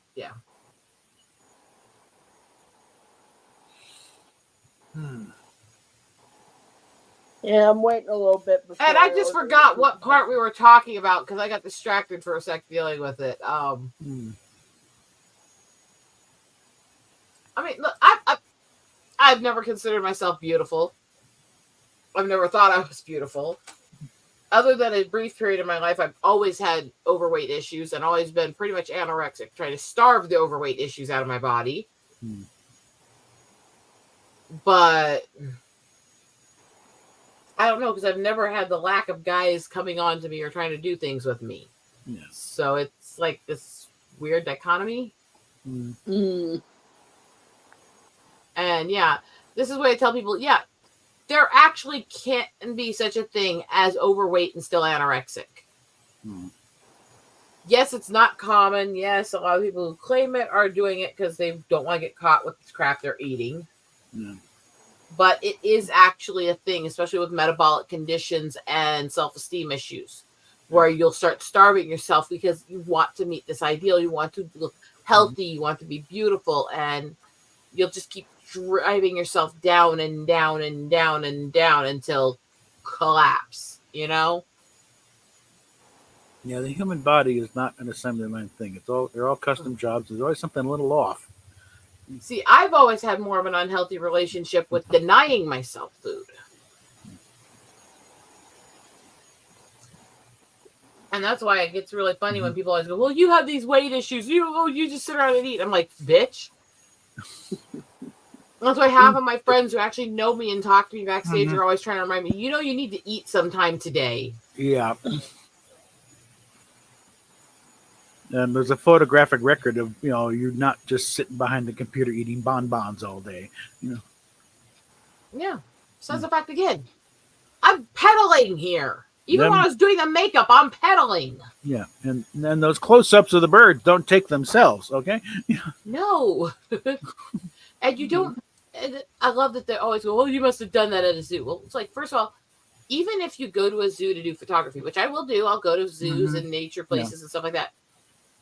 Yeah, I'm waiting a little bit before. And I just forgot what part we were talking about because I got distracted for a sec dealing with it. I mean, look, I've never considered myself beautiful. I've never thought I was beautiful. Other than a brief period in my life, I've always had overweight issues and always been pretty much anorexic, trying to starve the overweight issues out of my body. But I don't know, because I've never had the lack of guys coming on to me or trying to do things with me. Yeah. So it's like this weird dichotomy. And yeah, this is what I tell people. Yeah, there actually can't be such a thing as overweight and still anorexic. Yes, it's not common. Yes, a lot of people who claim it are doing it because they don't want to get caught with this crap they're eating. But it is actually a thing, especially with metabolic conditions and self-esteem issues, where you'll start starving yourself because you want to meet this ideal. You want to look healthy. You want to be beautiful. And you'll just keep driving yourself down and down and down and down until collapse, Yeah, the human body is not an assembly line thing. They're all custom jobs. There's always something a little off. See, I've always had more of an unhealthy relationship with denying myself food. And that's why it gets really funny when people always go, well, you have these weight issues. You just sit around and eat. I'm like, bitch. That's why half of my friends who actually know me and talk to me backstage are always trying to remind me, you need to eat sometime today. Yeah. And there's a photographic record of, you're not just sitting behind the computer eating bonbons all day, Yeah. Says the fact again. I'm pedaling here. Even when I was doing the makeup, I'm pedaling. Yeah, and those close-ups of the birds don't take themselves. Okay. No. And you don't. And I love that they always go, "Oh, you must have done that at a zoo." Well, it's like, first of all, even if you go to a zoo to do photography, which I will do, I'll go to zoos and nature places and stuff like that.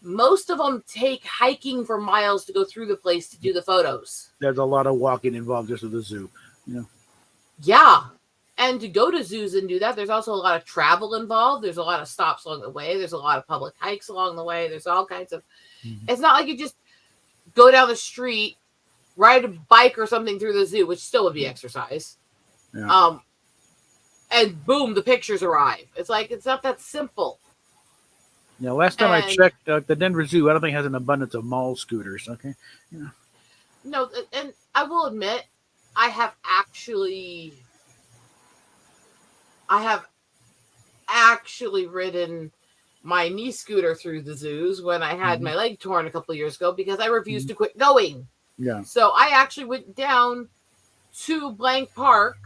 Most of them take hiking for miles to go through the place to do the photos. There's a lot of walking involved just at the zoo. Yeah. And to go to zoos and do that, there's also a lot of travel involved. There's a lot of stops along the way. There's a lot of public hikes along the way. There's all kinds of. It's not like you just go down the street, ride a bike or something through the zoo, which still would be exercise. Yeah. And boom, the pictures arrive. It's like, it's not that simple. Yeah, last time I checked, the Denver Zoo, I don't think has an abundance of mall scooters. Okay. No, and I will admit, I have actually ridden my knee scooter through the zoos when I had my leg torn a couple of years ago because I refused to quit going. Yeah. So I actually went down to Blank Park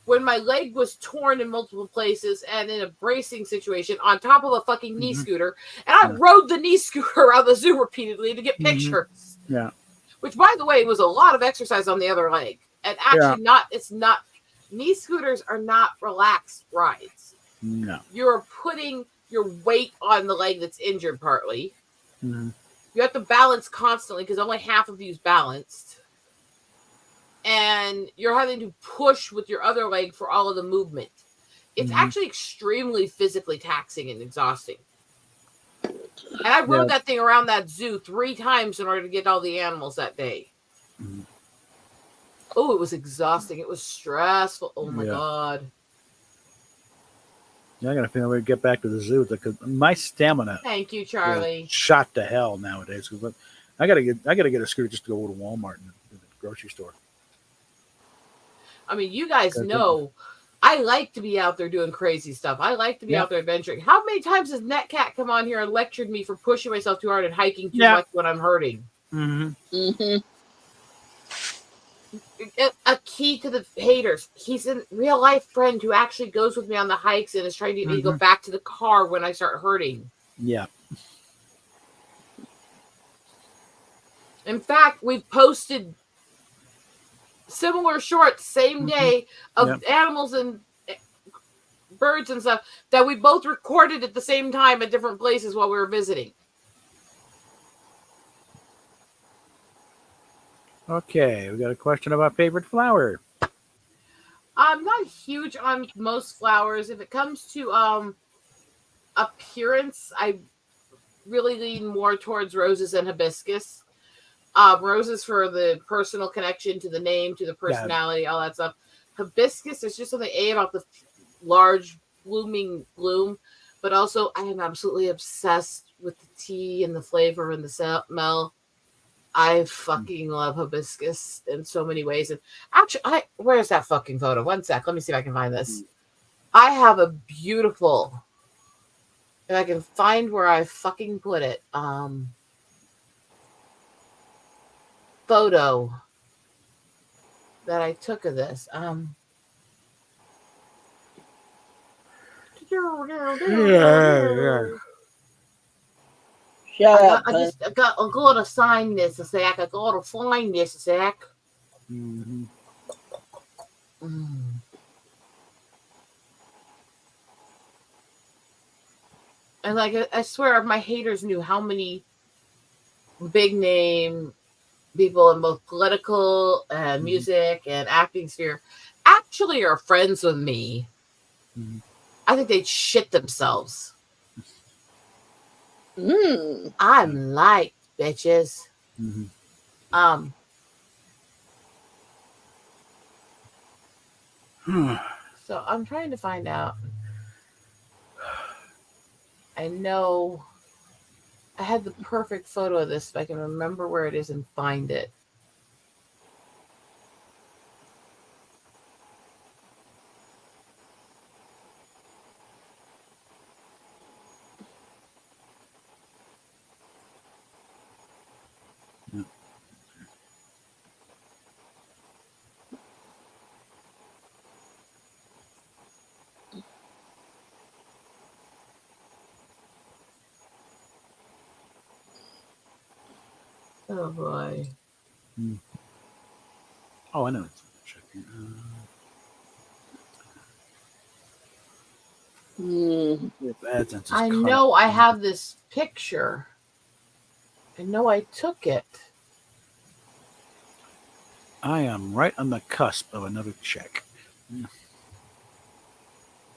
when my leg was torn in multiple places and in a bracing situation on top of a fucking knee scooter. And I rode the knee scooter around the zoo repeatedly to get pictures. Yeah. Which, by the way, was a lot of exercise on the other leg. And actually knee scooters are not relaxed rides. No. You're putting your weight on the leg that's injured partly. Mm-hmm. You have to balance constantly because only half of you's balanced. And you're having to push with your other leg for all of the movement. It's actually extremely physically taxing and exhausting. And I rode that thing around that zoo 3 times in order to get all the animals that day. Oh, it was exhausting. It was stressful. Oh, my God. Yeah, I got to figure out a way to get back to the zoo because my stamina. Thank you, Charlie. Shot to hell nowadays. I gotta get a scooter just to go to Walmart and the grocery store. I mean, you guys know I like to be out there doing crazy stuff. I like to be out there adventuring. How many times has Netcat come on here and lectured me for pushing myself too hard and hiking too much when I'm hurting? A key to the haters. He's a real life friend who actually goes with me on the hikes and is trying to get me to go back to the car when I start hurting. Yeah. In fact, we've posted similar shorts same day of animals and birds and stuff that we both recorded at the same time at different places while we were visiting. Okay, we got a question about favorite flower. I'm not huge on most flowers. If it comes to appearance, I really lean more towards roses and hibiscus. Roses for the personal connection to the name, to the personality, all that stuff. Hibiscus, there's just something about the large blooming bloom, but also I am absolutely obsessed with the tea and the flavor and the smell. I fucking love hibiscus in so many ways. And actually, where's that fucking photo? One sec. Let me see if I can find this. I have a beautiful, if I can find where I fucking put it, photo that I took of this. Shut up. I'm going to sign this a sec. I got to find this a sec. And like, I swear, if my haters knew how many big name people in both political and music and acting sphere actually are friends with me, I think they'd shit themselves. I'm liked, bitches. So I'm trying to find out. I know I had the perfect photo of this, if I can remember where it is and find it. Oh boy. Oh, I know. AdSense is I caught up. know I have this picture. I know I took it. I am right on the cusp of another check.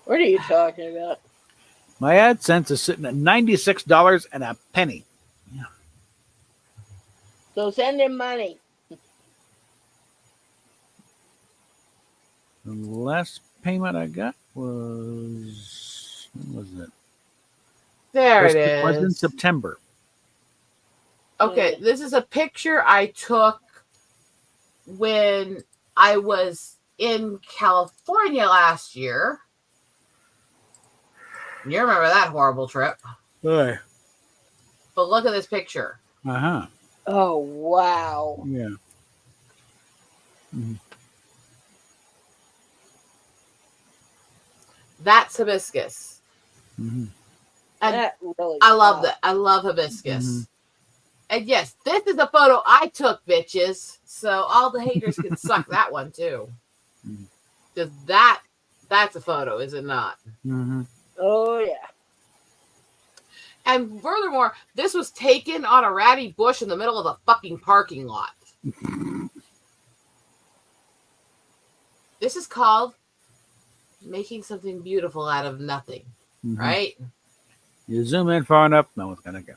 What are you talking about? My AdSense is sitting at $96 and a penny. So send him money. The last payment I got was, when was it? There it Was in is. September. Okay, this is a picture I took when I was in California last year. You remember that horrible trip. Boy. But look at this picture. Uh-huh. Oh, wow. Yeah. Mm-hmm. That's hibiscus. Mm-hmm. And that really I love that. I love hibiscus. Mm-hmm. And yes, this is a photo I took, bitches. So all the haters can suck that one too. Because that's a photo, is it not? Mm-hmm. Oh, yeah. And furthermore, this was taken on a ratty bush in the middle of a fucking parking lot. This is called making something beautiful out of nothing, right? You zoom in far enough, no one's gonna go.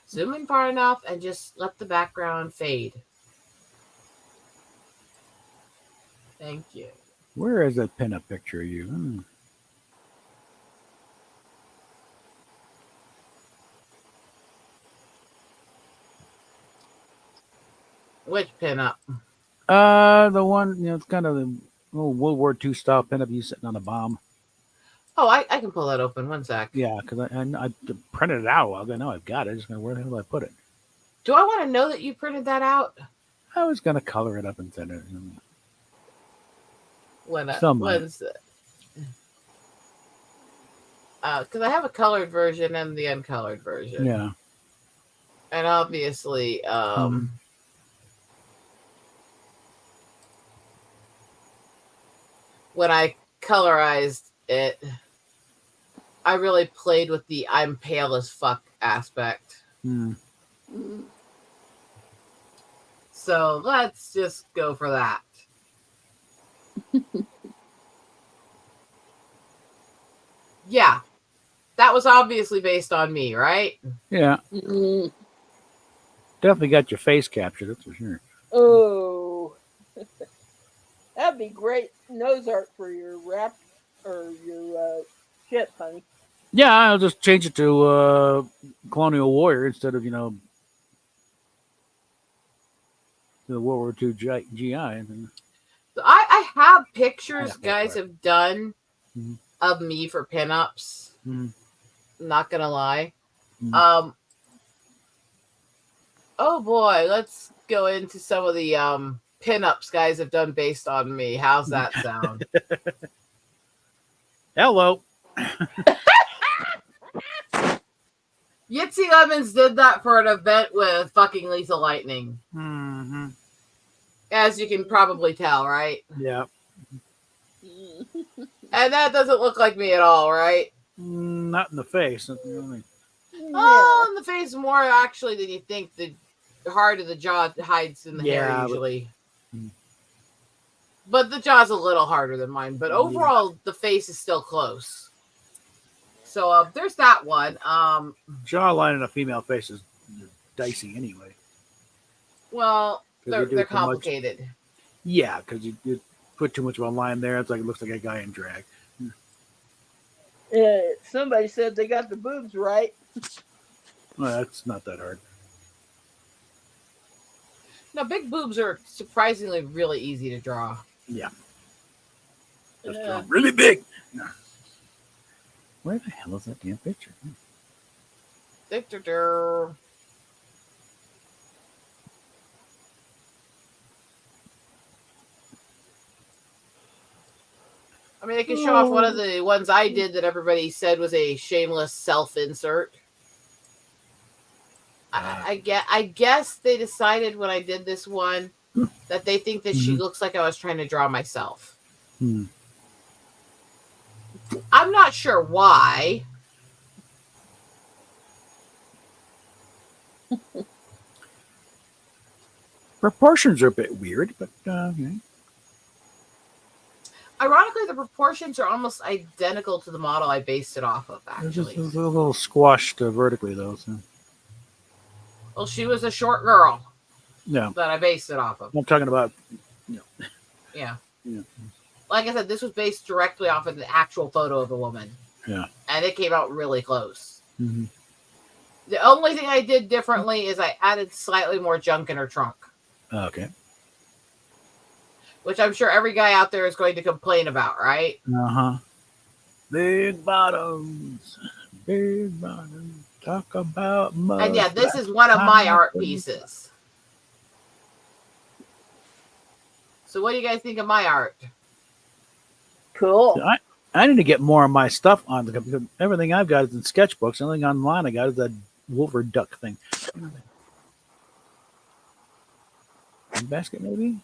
Zoom in far enough and just let the background fade. Thank you. Where is that pinup picture of you? Which pinup? The one, it's kind of the little World War II style pinup, you sitting on a bomb. Oh, I can pull that open. One sec. Yeah, because I printed it out a while ago. Now I've got it. Just where the hell did I put it? Do I want to know that you printed that out? I was gonna color it up and send it. When's it? Because I have a colored version and the uncolored version. Yeah. And obviously, when I colorized it, I really played with the I'm pale as fuck aspect. So let's just go for that. Yeah. That was obviously based on me, right? Yeah. Definitely got your face captured, that's for sure. Oh. That'd be great nose art for your wrap or your ship, honey. Yeah, I'll just change it to Colonial Warrior instead of, the World War II GI. So I have pictures guys have done of me for pinups. Not gonna lie. Oh boy, let's go into some of the pinups guys have done based on me. How's that sound? Hello. Yitzy Lemons did that for an event with fucking Lethal Lightning. As you can probably tell, right? Yeah. And that doesn't look like me at all, right? Not in the face. Oh, in the face more actually than you think. The heart of the jaw hides in the hair usually. But the jaw's a little harder than mine. But overall, the face is still close. So there's that one. Jawline in a female face is dicey anyway. Well, they're complicated. Yeah, because you put too much of a line there. It's like it looks like a guy in drag. Somebody said they got the boobs right. Well, that's not that hard. No, big boobs are surprisingly really easy to draw. Yeah. Just draw really big. No. Where the hell is that damn picture? I mean, I can show off one of the ones I did that everybody said was a shameless self-insert. I guess they decided when I did this one that they think that she looks like I was trying to draw myself. I'm not sure why. Proportions are a bit weird, but Ironically, the proportions are almost identical to the model I based it off of, actually. It's a little squashed vertically, though. So. Well, she was a short girl. Yeah. That I based it off of. I'm talking about, Yeah. Yeah. Like I said, this was based directly off of the actual photo of the woman. Yeah. And it came out really close. Mm-hmm. The only thing I did differently is I added slightly more junk in her trunk. Okay. Which I'm sure every guy out there is going to complain about, right? Uh-huh. Big bottoms. Big bottoms. Talk about mud. And yeah, this is one of my art pieces. So what do you guys think of my art? Cool. I need to get more of my stuff on the computer. Everything I've got is in sketchbooks. The only thing online I got is that wolf or duck thing. Basket, maybe?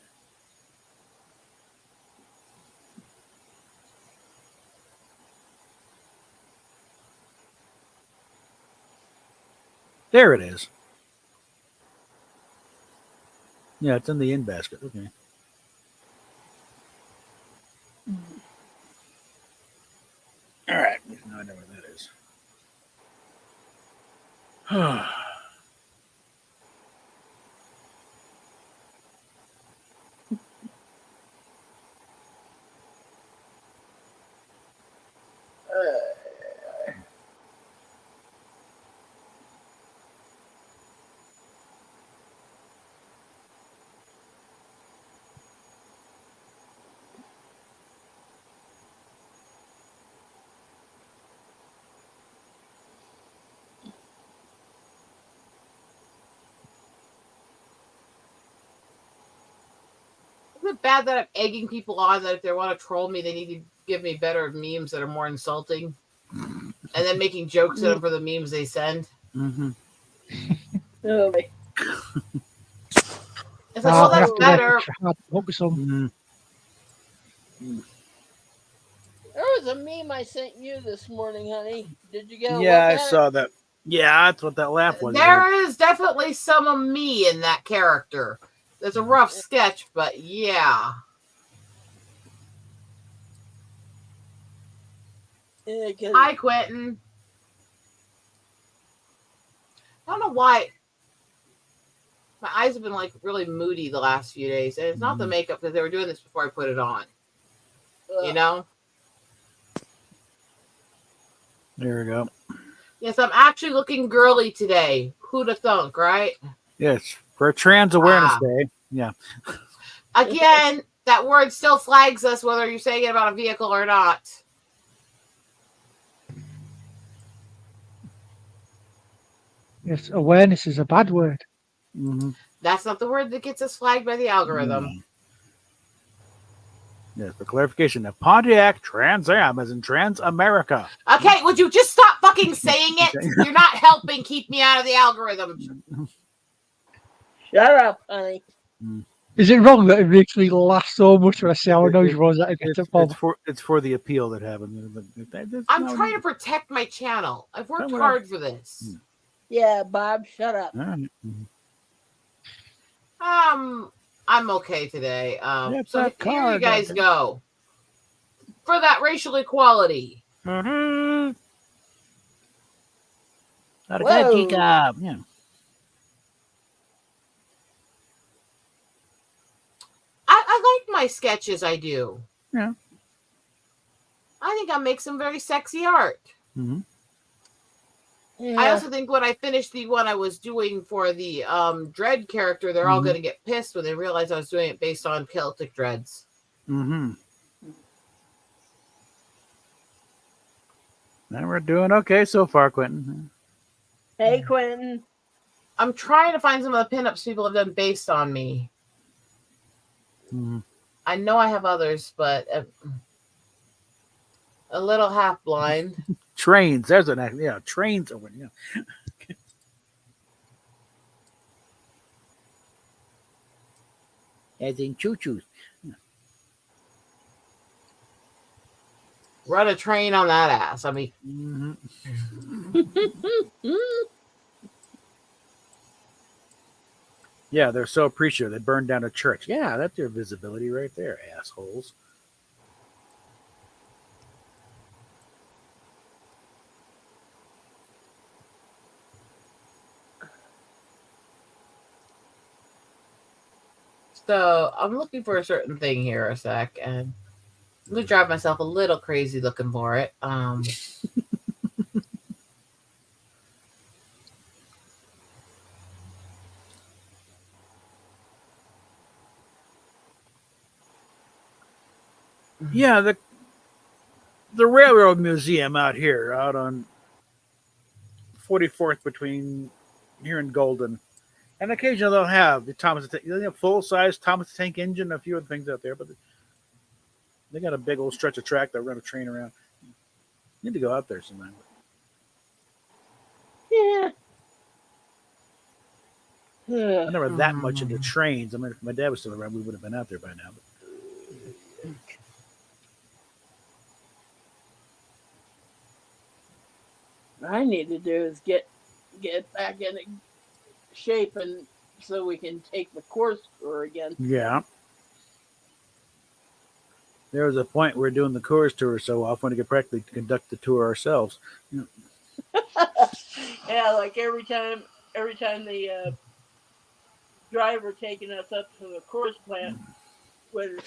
There it is. Yeah, it's in the in basket. Okay. All right. Now I know where that is. Isn't it bad that I'm egging people on that if they want to troll me, they need to give me better memes that are more insulting? And then making jokes at them for the memes they send? Mm-hmm. Oh, It's like, well, that's better. Won't be some. There was a meme I sent you this morning, honey. Did you get a Yeah, I look at saw that. Yeah, that's what that laugh was. There is definitely some of me in that character. It's a rough sketch, but yeah. Hi, Quentin. I don't know why. My eyes have been like really moody the last few days. And it's not the makeup because they were doing this before I put it on. You know? There we go. Yes, I'm actually looking girly today. Who'd have thunk, right? Yes, for Trans Awareness Day. Yeah. Again, that word still flags us whether you're saying it about a vehicle or not. Yes, awareness is a bad word. Mm-hmm. That's not the word that gets us flagged by the algorithm. Mm-hmm. Yes, for clarification, the Pontiac Trans Am is in Trans America. Okay, would you just stop fucking saying it? You're not helping keep me out of the algorithm. Shut up, honey. Is it wrong that it makes me laugh so much when I say how annoyed was that I get to Bob? It's for the appeal that happened. I'm trying to protect my channel. I've worked hard for this. Yeah, Bob, shut up. All right. I'm okay today. So that here car, you guys Doctor. go. For that racial equality. Mm-hmm. Whoa. Yeah. I like my sketches I do. Yeah. I think I make some very sexy art. Mm-hmm. Yeah. I also think when I finished the one I was doing for the Dread character, they're all going to get pissed when they realize I was doing it based on Celtic dreads. Mm-hmm. And we're doing okay so far, Quentin. Hey, Quentin. I'm trying to find some of the pinups people have done based on me. Mm-hmm. I know I have others, but a little half blind. Trains. There's an trains are winning. Yeah. as in choo-choos. Run a train on that ass. I mean, yeah, they're so appreciative. They burned down a church. Yeah, that's your visibility right there, assholes. so I'm looking for a certain thing here a sec, and I'm gonna drive myself a little crazy looking for it. Yeah, the railroad museum out here, out on 44th between here and Golden. And occasionally they'll have the full size Thomas the Tank Engine, a few other things out there, but they got a big old stretch of track that run a train around. Need to go out there sometime. Yeah. I never that much into trains. I mean, if my dad was still around, we would have been out there by now. But What I need to do is get back in shape and so we can take the course tour again. yeah, there was a point where doing the course tour so often we could practically conduct the tour ourselves. Yeah, like every time the driver taking us up to the course plant would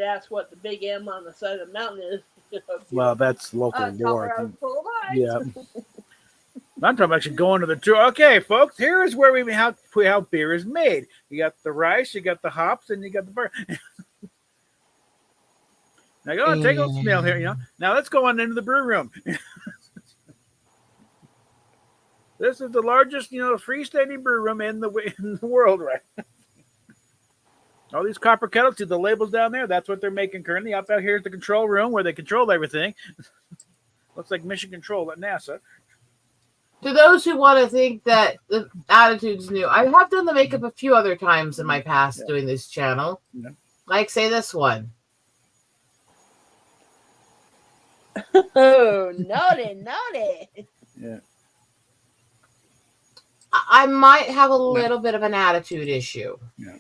ask what the big M on the side of the mountain is. Well, that's local lore. Colorado full of ice. Yeah. I'm talking about actually going to the tour. Okay, folks, here is where how beer is made. You got the rice, you got the hops, and you got the beer. Now go on, take a smell here. Now let's go on into the brew room. This is the largest, freestanding brew room in the world, right? All these copper kettles, see the labels down there? That's what they're making currently. Up out here is the control room where they control everything. Looks like mission control at NASA. To those who want to think that the attitude's new, I have done the makeup a few other times in my past doing this channel. Yeah. Like, say, this one. Oh, naughty. Yeah. I might have a little bit of an attitude issue. Yeah.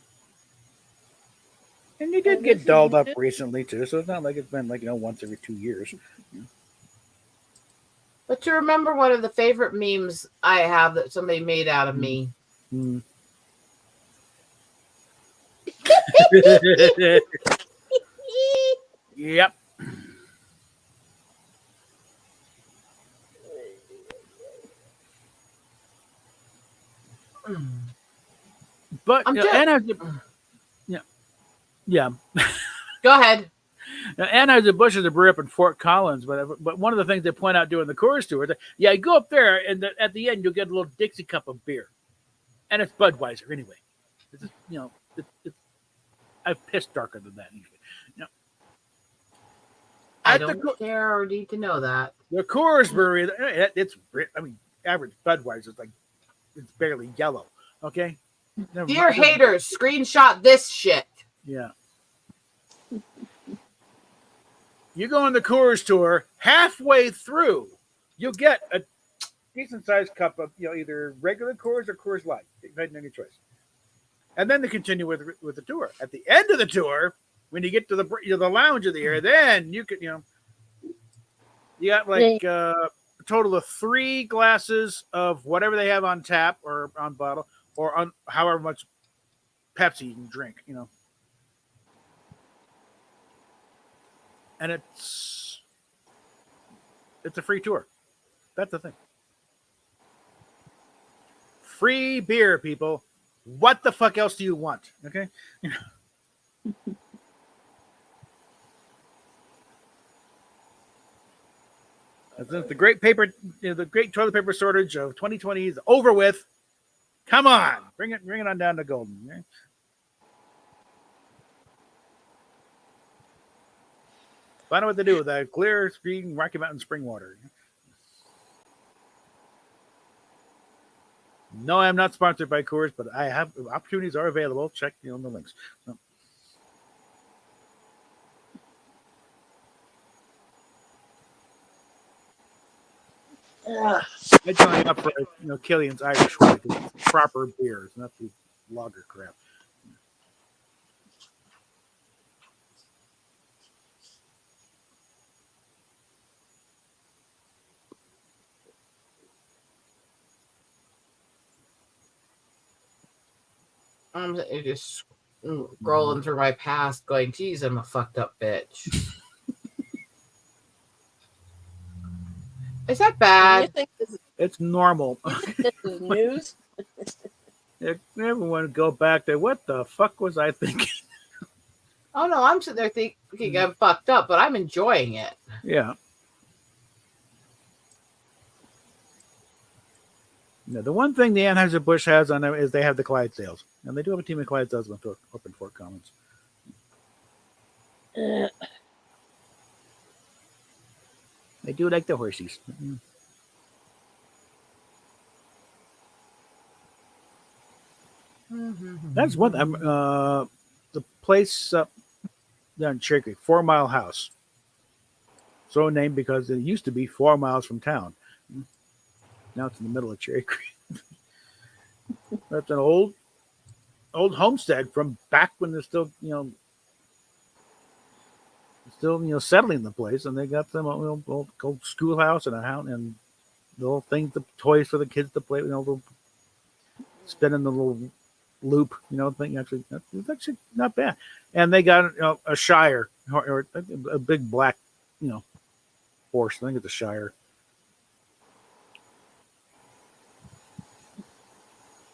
And you did get dolled up recently, too, so it's not like it's been once every 2 years. But to remember one of the favorite memes I have that somebody made out of me. Mm. Yep. But yeah. Go ahead. Now, Anheuser-Busch is a brewery up in Fort Collins, but one of the things they point out during the course tour, you go up there, and at the end you'll get a little Dixie cup of beer, and it's Budweiser anyway. It's just, I've pissed darker than that usually. I don't care or need to know that. The Coors Brewery, average Budweiser is it's barely yellow. Okay. Dear haters, screenshot this shit. Yeah. You go on the Coors tour, halfway through, you'll get a decent sized cup of either regular Coors or Coors Light, depending on your choice. And then they continue with the tour. At the end of the tour, when you get to the lounge of the area, then you could you got a total of 3 glasses of whatever they have on tap or on bottle or on however much Pepsi you can drink. And it's a free tour. That's the thing. Free beer, people. What the fuck else do you want? Okay. The great the great toilet paper shortage of 2020 is over with. Come on, bring it on down to Golden. Okay? Find out what to do with that clear, green Rocky Mountain spring water. No, I'm not sponsored by Coors, but I have opportunities are available. Check the links. So. I joined up for Killian's Irish White. It's proper beers, not the lager crap. I'm just scrolling through my past, going, "Geez, I'm a fucked up bitch." Is that You bad? think this, It's normal. this is news? Everyone go back there. What the fuck was I thinking? Oh no, I'm sitting there thinking I'm fucked up, but I'm enjoying it. Yeah. No, the one thing the Anheuser-Busch has on them is they have the Clydesdales. And they do have a team of Clydesdales up in Fort Collins. They do like the horsies. That's one. The place up down in Cherry Creek, 4 Mile House. So named because it used to be 4 miles from town. Now it's in the middle of Cherry Creek. That's an old homestead from back when they're still settling the place, and they got some old schoolhouse and a house and the little things, the toys for the kids to play. Spinning the little loop, thing. Actually, it's actually not bad. And they got a Shire or a big black, horse. I think it's a Shire.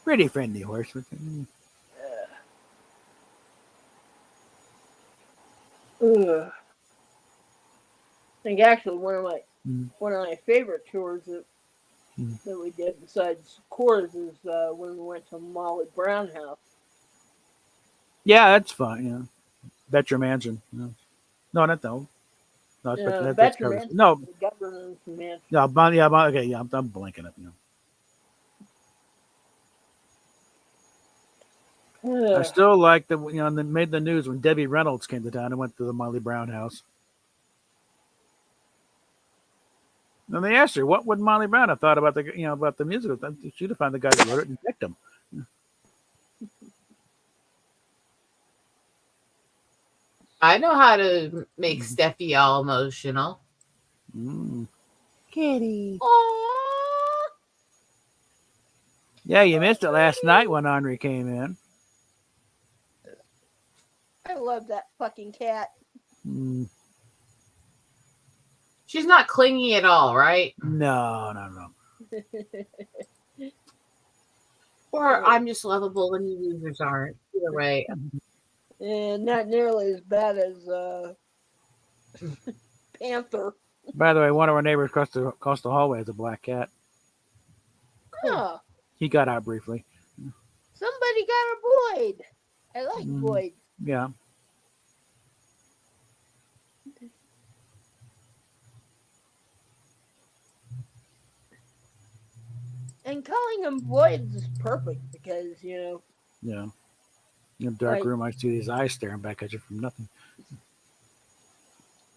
Pretty friendly horse. I think actually one of my favorite tours that we did besides Coors is when we went to Molly Brown house. Yeah, that's fine. Yeah, Betcher Mansion. No, not that. No, that's Betcher Coors. Mansion, No, the governor's mansion. yeah, okay, yeah, I'm blanking it. I still like they made the news when Debbie Reynolds came to town and went to the Molly Brown house. And they asked her, "What would Molly Brown have thought about the musical?" She'd have found the guy that wrote it and picked him. I know how to make Steffi all emotional. Kitty. Aww. Yeah, you missed it last night when Henri came in. I love that fucking cat. She's not clingy at all, right? No. Or I'm just lovable and you losers aren't. Either way. And not nearly as bad as Panther. By the way, one of our neighbors across the hallway has a black cat. Huh. He got out briefly. Somebody got a Boyd. I like Boyd. Yeah. And calling them Boyds is perfect because, Yeah. In a dark room, I see these eyes staring back at you from nothing.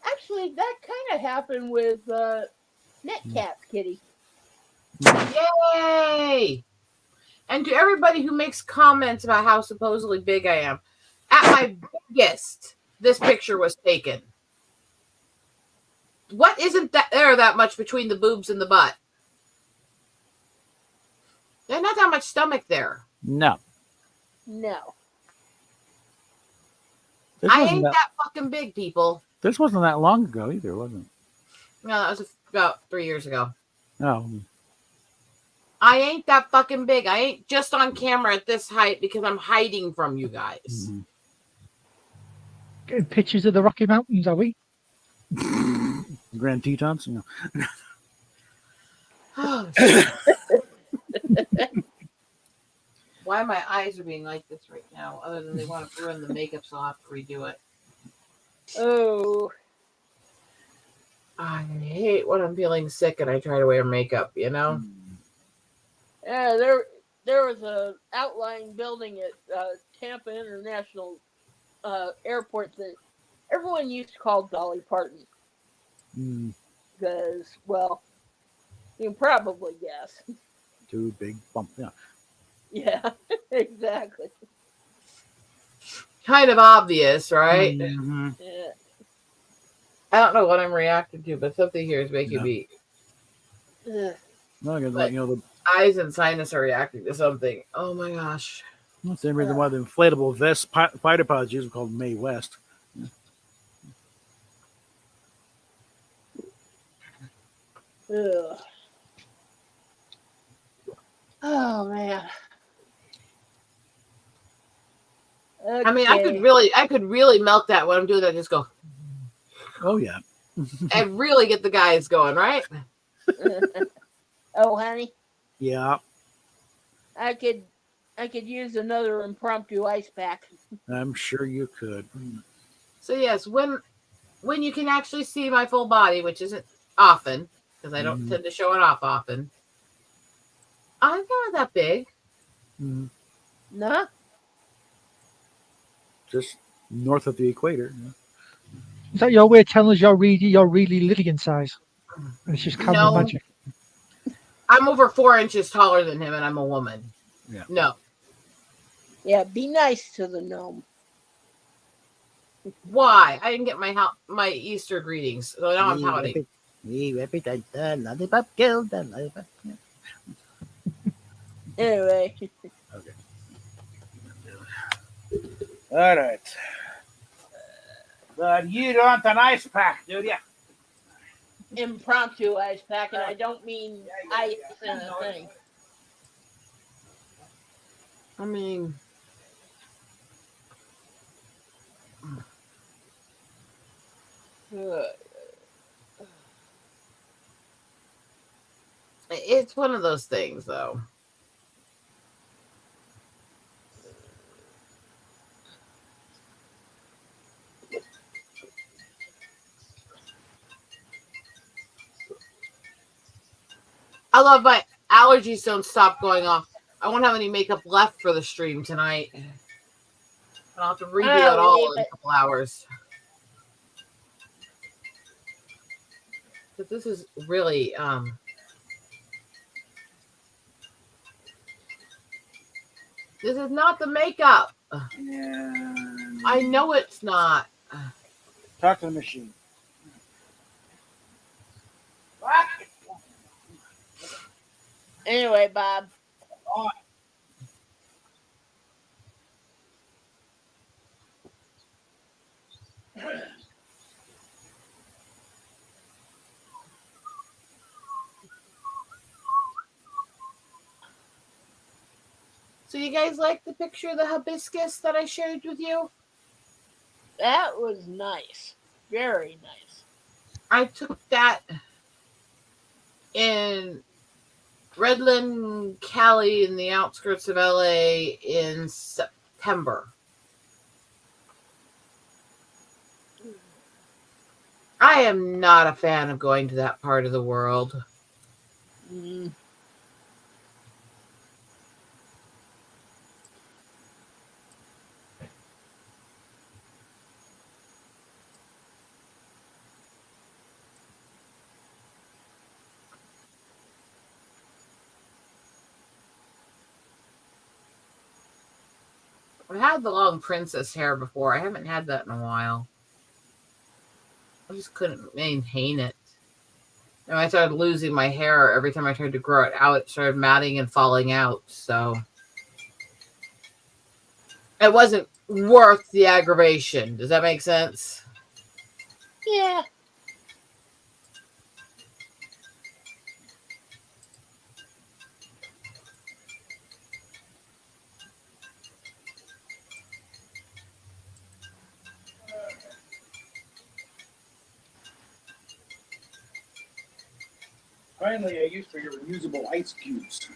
Actually, that kind of happened with Netcats, Kitty. Yay! And to everybody who makes comments about how supposedly big I am, at my biggest, this picture was taken. What isn't there that much between the boobs and the butt? There's not that much stomach there. No. I ain't that fucking big, people. This wasn't that long ago either, wasn't it? No, that was about 3 years ago. Oh. I ain't that fucking big. I ain't just on camera at this height because I'm hiding from you guys. Getting pictures of the Rocky Mountains, are we? Grand Tetons? Oh, why my eyes are being like this right now, other than they want to ruin the makeup, so I'll have to redo it. Oh. I hate when I'm feeling sick and I try to wear makeup, Yeah, there was a outlying building at Tampa International Airport that everyone used to call Dolly Parton. Because, well, You can probably guess. Two big bump. Yeah. Yeah, exactly. Kind of obvious, right? Mm-hmm. Yeah. I don't know what I'm reacting to, but something here is making Yeah. me. Ugh. Well, again, But the eyes and sinus are reacting to something. Oh my gosh. same reason why the inflatable vest fighter pilots use are called Mae West. Ugh. Oh man. I mean, Okay. I could really milk that when I'm doing that. Just go Oh yeah. and really get the guys going, right? Oh, honey, Yeah. I could, I could use another impromptu ice pack. I'm sure you could. So yes, when you can actually see my full body, which isn't often because I don't Mm-hmm. tend to show it off often. I'm not that big. Mm-hmm. Nah. Just north of the equator. Is that your way of telling us you're really Lillian size? And it's just camera No, magic. I'm over 4 inches taller than him, and I'm a woman. Yeah. No, Yeah. Be nice to the gnome. why? I didn't get my Easter greetings, so now I'm pouting. Lollipop killed the lollipop. Anyway. Okay. All right. But you don't want an ice pack, do you? Impromptu ice pack, and I don't mean ice in a thing. I mean, Ugh. it's one of those things, though. I love my allergies don't stop going off. I won't have any makeup left for the stream tonight. I'll have to redo that I'll leave all in a it. couple hours. But this is really this is not the makeup. Yeah. I know it's not. Talk to the machine. What? Anyway, Bob. Oh. So you guys like the picture of the hibiscus that I shared with you? That was nice. Very nice. I took that in Redland, Cali, in the outskirts of LA in September. I am not a fan of going to that part of the world. Mm. I've had the long princess hair before. I haven't had that in a while. I just couldn't maintain it. And I started losing my hair every time I tried to grow it out. It started matting and falling out. So it wasn't worth the aggravation. Does that make sense? Yeah. Finally, I used for your reusable ice cubes.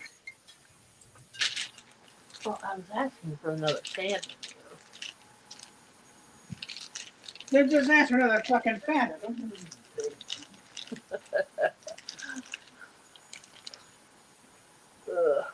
Well, I was asking for another fan. Then just ask for another fucking fan. Ugh.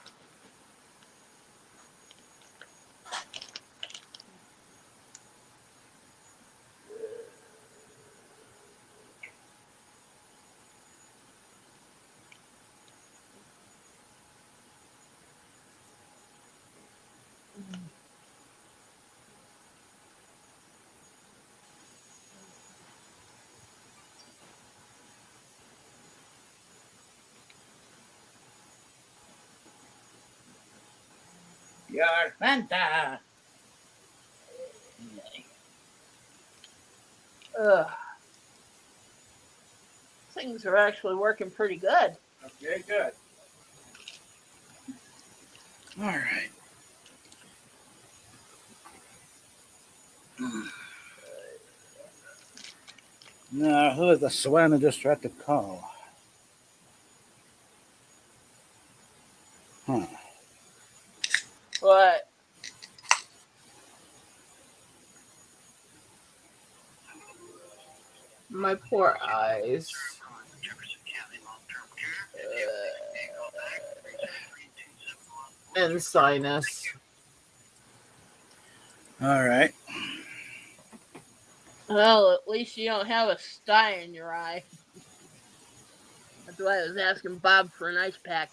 Your Fanta. Ugh. Things are actually working pretty good. Okay, good. All right. Now, who is the swine I just tried to call? Huh. But My poor eyes. And sinus. All right. well, at least you don't have a sty in your eye. That's why I was asking Bob for an ice pack.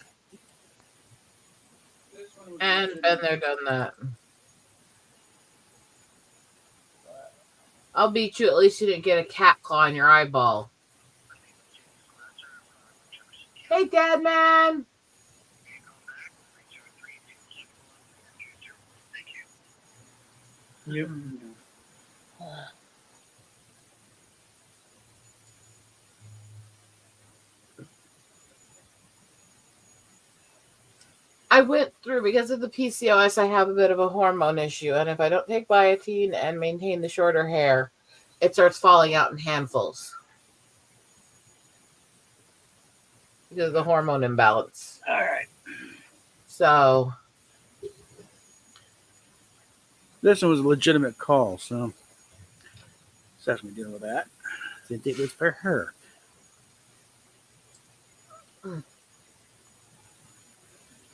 And been there, done that. I'll beat you. At least you didn't get a cat claw in your eyeball. Hey, Dad, man. Yep. I went through, because of the PCOS, I have a bit of a hormone issue. And if I don't take biotin and maintain the shorter hair, it starts falling out in handfuls. Because of the hormone imbalance. All right. So, This one was a legitimate call, so that's me dealing with that. Since it was for her.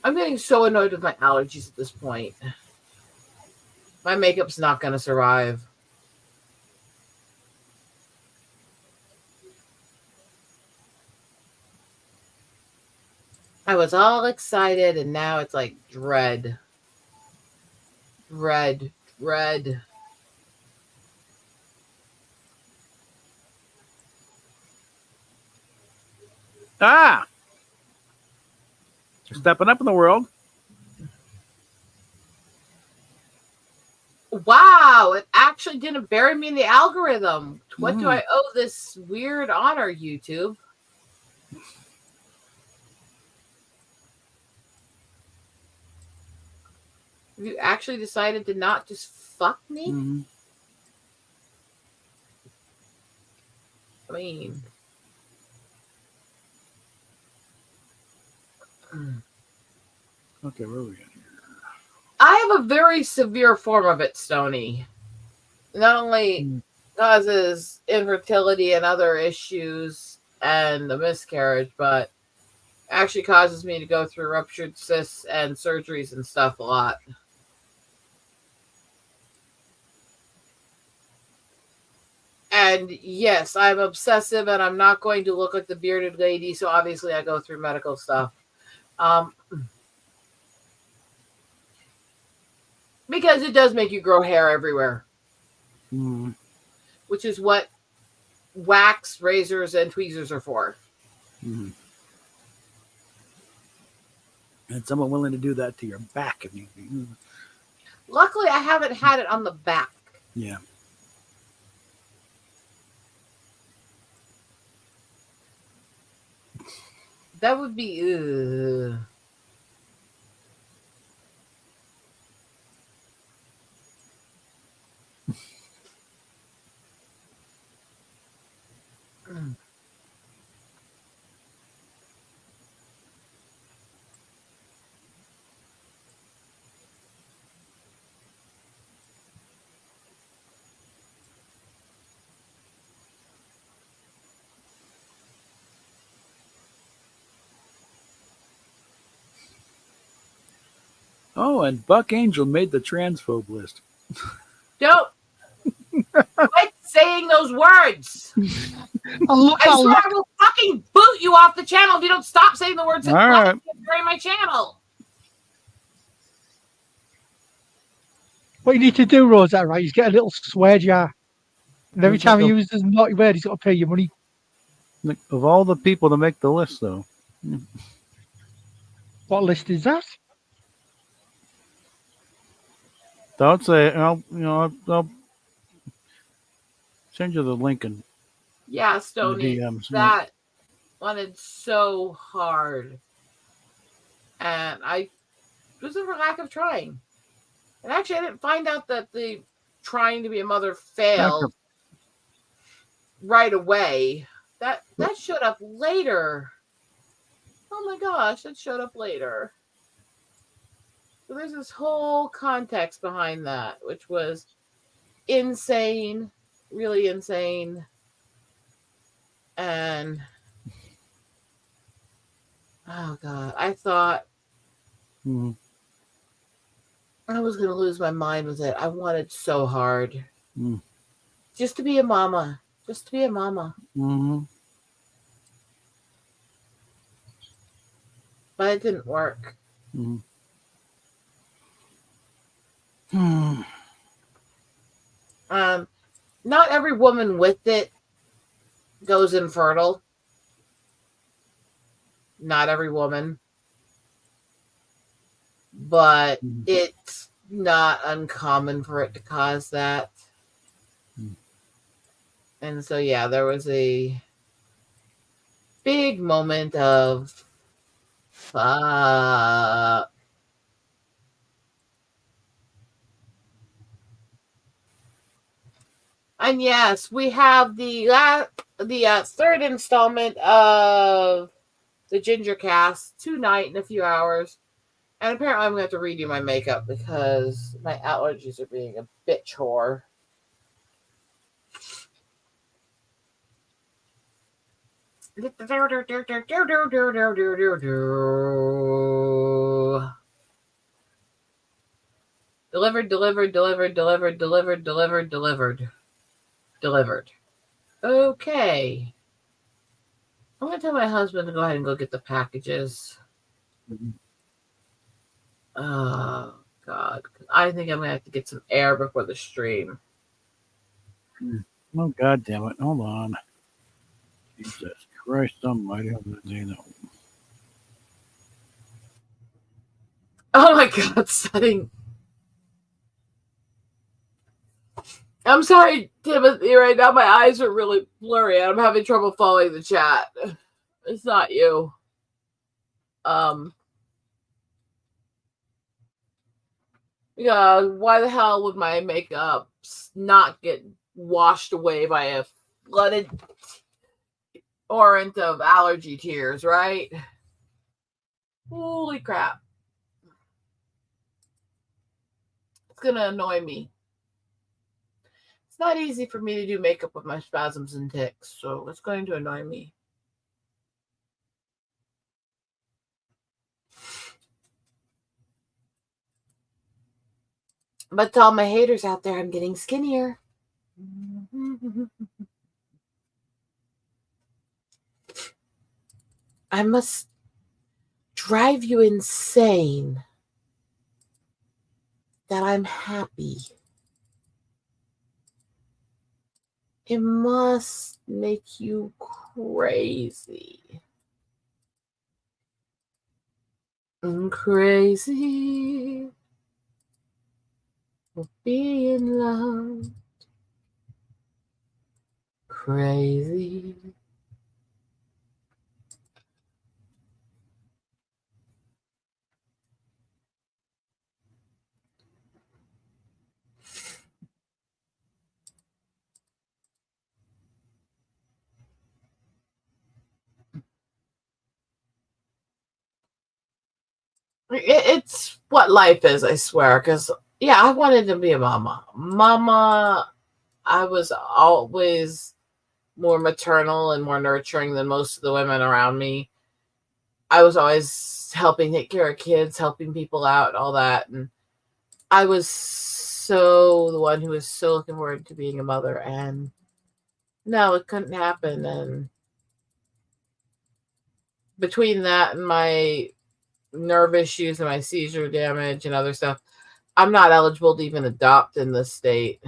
I'm getting so annoyed with my allergies at this point. My makeup's not going to survive. I was all excited, and now it's like dread. Dread. Dread. Ah! You're stepping up in the world. Wow, it actually didn't bury me in the algorithm. What do I owe this weird honor, YouTube? Have you actually decided to not just fuck me? Mm-hmm. I mean... Okay, where are we at here? I have a very severe form of it, Stony. Not only causes infertility and other issues and a miscarriage, but actually causes me to go through ruptured cysts and surgeries and stuff a lot. And yes, I'm obsessive and I'm not going to look like the bearded lady, so obviously I go through medical stuff. Because it does make you grow hair everywhere. Which is what wax, razors, and tweezers are for. And someone willing to do that to your back if you. Luckily, I haven't had it on the back. Yeah. That would be. Oh, and Buck Angel made the transphobe list. Don't quit saying those words. I swear I will fucking boot you off the channel if you don't stop saying the words that right. bury my channel. What you need to do, Rosetta, right, is get a little swear jar. And every time he uses a naughty word, he's got to pay you money. Of all the people to make the list, though. What list is that? Don't say it. I'll send you the link in Yeah, the Stony, DMs. that wanted so hard. And it was a lack of trying. And actually, I didn't find out that the trying to be a mother failed right away. That showed up later. Oh my gosh, that showed up later. So there's this whole context behind that, which was insane, really insane. And oh god, I thought I was gonna lose my mind with it. I wanted so hard. Just to be a mama. Just to be a mama. But it didn't work. Not every woman with it goes infertile. Not every woman. But it's not uncommon for it to cause that. And so, yeah, there was a big moment of fuck. And yes, we have the third installment of the Ginger Cast tonight in a few hours. And apparently I'm going to have to redo my makeup because my allergies are being a bitch whore. Delivered. Okay. I'm going to tell my husband to go ahead and go get the packages. Oh, God. I think I'm going to have to get some air before the stream. Oh, God damn it. Hold on. Jesus Christ almighty. I'm going to do that. Oh, my God. Setting. I'm sorry, Timothy. Right now, my eyes are really blurry. I'm having trouble following the chat. It's not you. Yeah, why the hell would my makeup not get washed away by a flooded torrent of allergy tears, right? Holy crap. It's gonna annoy me. It's not easy for me to do makeup with my spasms and tics, so it's going to annoy me. But to all my haters out there, I'm getting skinnier. I must drive you insane that I'm happy. It must make you crazy. I'm crazy for being loved. Crazy. It's what life is, I swear. Because, yeah, I wanted to be a mama. I was always more maternal and more nurturing than most of the women around me. I was always helping take care of kids, helping people out, all that. And I was so the one who was so looking forward to being a mother. And no, it couldn't happen. And between that and my nerve issues and my seizure damage and other stuff, I'm not eligible to even adopt in this state,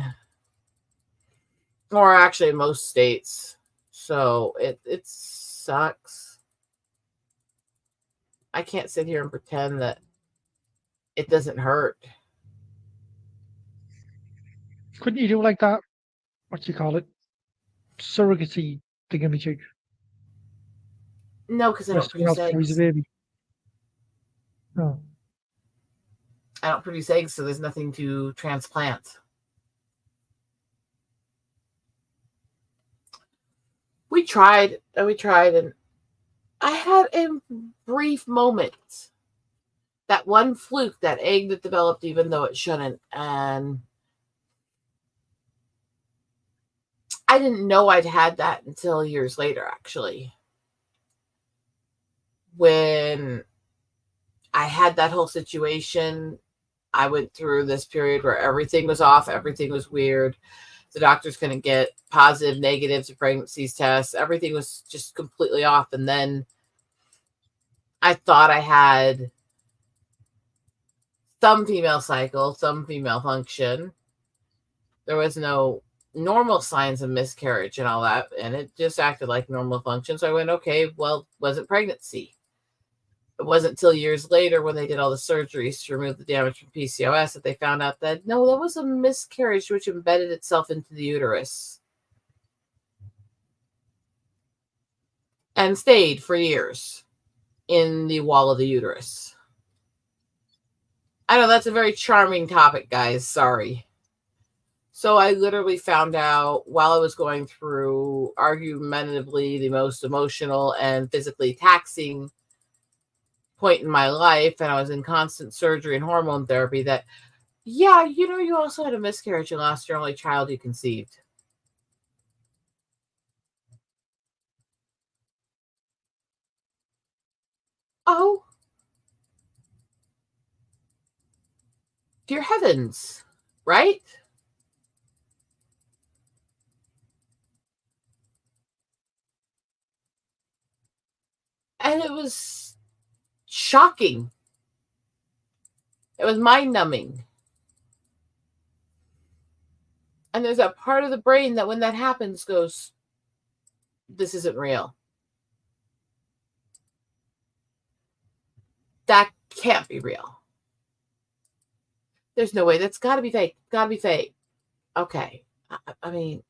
or actually in most states. So it sucks. I can't sit here and pretend that it doesn't hurt. Couldn't you do like that? What do you call it? Surrogacy thingamajig, No, because I where don't someone produce else carries a eggs. baby. No. I don't produce eggs, so there's nothing to transplant. We tried, and I had a brief moment. That one fluke, that egg that developed even though it shouldn't. And I didn't know I'd had that until years later, actually. When I had that whole situation, I went through this period where everything was off, everything was weird. The doctors couldn't get positive, negatives of pregnancies tests. Everything was just completely off. And then I thought I had some female cycle, some female function. There was no normal signs of miscarriage and all that, and it just acted like normal function. So I went, okay, well, was it pregnancy? It wasn't until years later when they did all the surgeries to remove the damage from PCOS that they found out that no, that was a miscarriage which embedded itself into the uterus and stayed for years in the wall of the uterus. I know that's a very charming topic, guys. Sorry. So I literally found out while I was going through argumentatively the most emotional and physically taxing point in my life, and I was in constant surgery and hormone therapy, that, yeah, you also had a miscarriage. You lost your only child you conceived. Oh, dear heavens, right? And it was shocking. It was mind numbing. And there's that part of the brain that when that happens goes, this isn't real. That can't be real. There's no way. That's got to be fake. Got to be fake. Okay. I mean,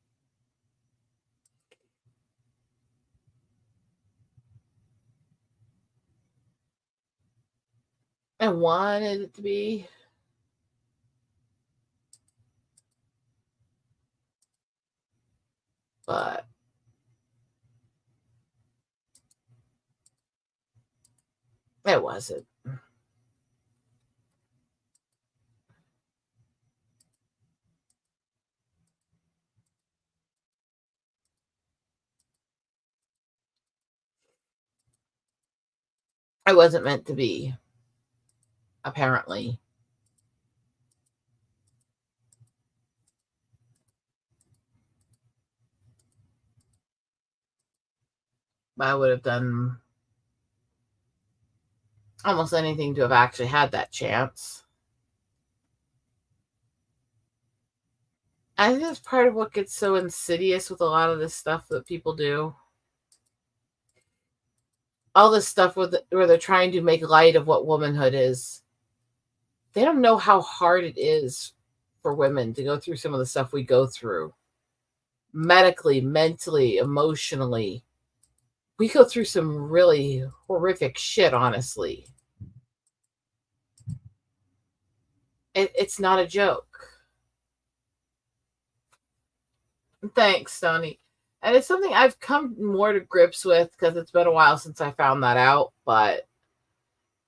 I wanted it to be. But it wasn't. It wasn't meant to be, apparently. But I would have done almost anything to have actually had that chance. I think that's part of what gets so insidious with a lot of this stuff that people do. All this stuff where they're trying to make light of what womanhood is. They don't know how hard it is for women to go through some of the stuff we go through. Medically, mentally, emotionally. We go through some really horrific shit, honestly. It's not a joke. Thanks, Tony. And it's something I've come more to grips with because it's been a while since I found that out, but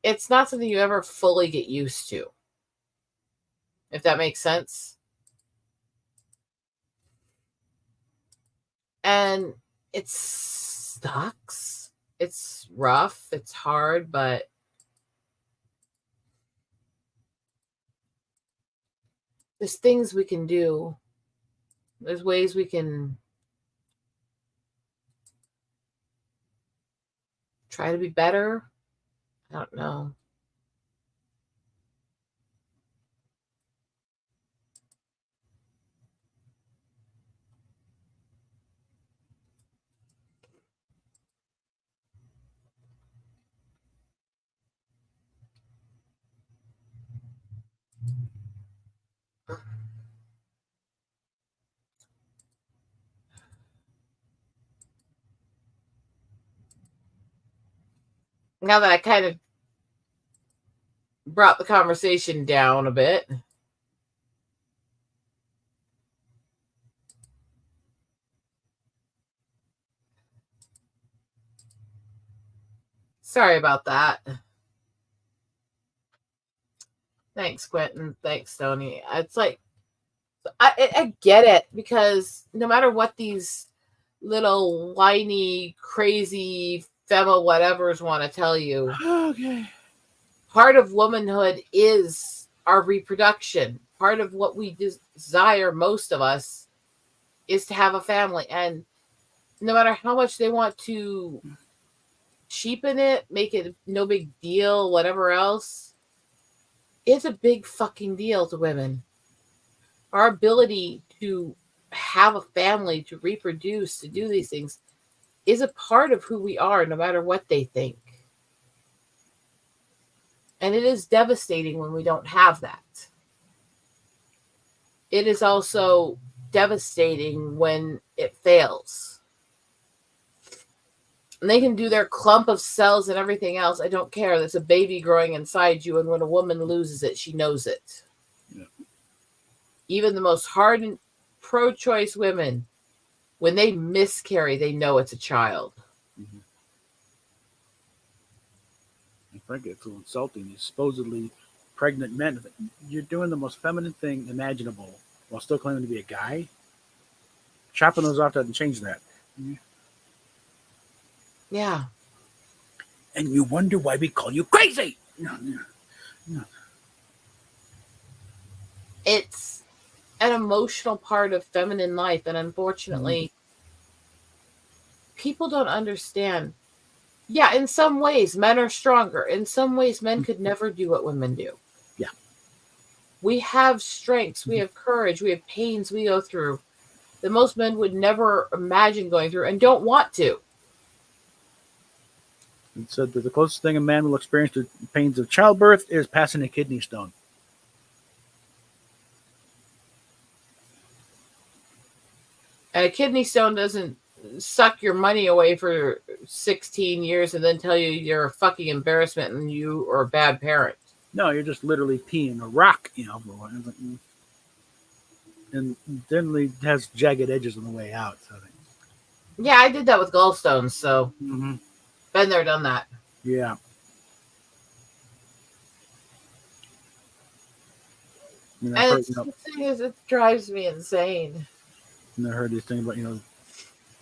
it's not something you ever fully get used to, if that makes sense. And it sucks. It's rough. It's hard, but there's things we can do. There's ways we can try to be better. I don't know. now that I kind of brought the conversation down a bit. Sorry about that. Thanks, Quentin. Thanks, Tony. It's like, I get it, because no matter what these little whiny, crazy fema whatevers want to tell you, Okay. part of womanhood is our reproduction. Part of what we desire, most of us, is to have a family. And no matter how much they want to cheapen it, make it no big deal, whatever else, it's a big fucking deal to women. Our ability to have a family, to reproduce, to do these things is a part of who we are, no matter what they think. And it is devastating when we don't have that. It is also devastating when it fails. And they can do their clump of cells and everything else. I don't care. There's a baby growing inside you, and when a woman loses it, she knows it. Yeah. Even the most hardened pro-choice women, when they miscarry, they know it's a child. Mm-hmm. And frankly, it's a little insulting. These supposedly pregnant men, you're doing the most feminine thing imaginable while still claiming to be a guy. Chopping those off doesn't change that. Yeah. And you wonder why we call you crazy. No. It's an emotional part of feminine life, and unfortunately, people don't understand. Yeah, in some ways, men are stronger. In some ways, men could never do what women do. Yeah. We have strengths, we have courage, we have pains we go through that most men would never imagine going through and don't want to. It said that the closest thing a man will experience to pains of childbirth is passing a kidney stone. And a kidney stone doesn't suck your money away for 16 years and then tell you you're a fucking embarrassment and you are a bad parent. No, you're just literally peeing a rock, and generally has jagged edges on the way out. So yeah, I did that with gallstones, so been there, done that. Yeah. And the thing is, it drives me insane. And I heard this thing about,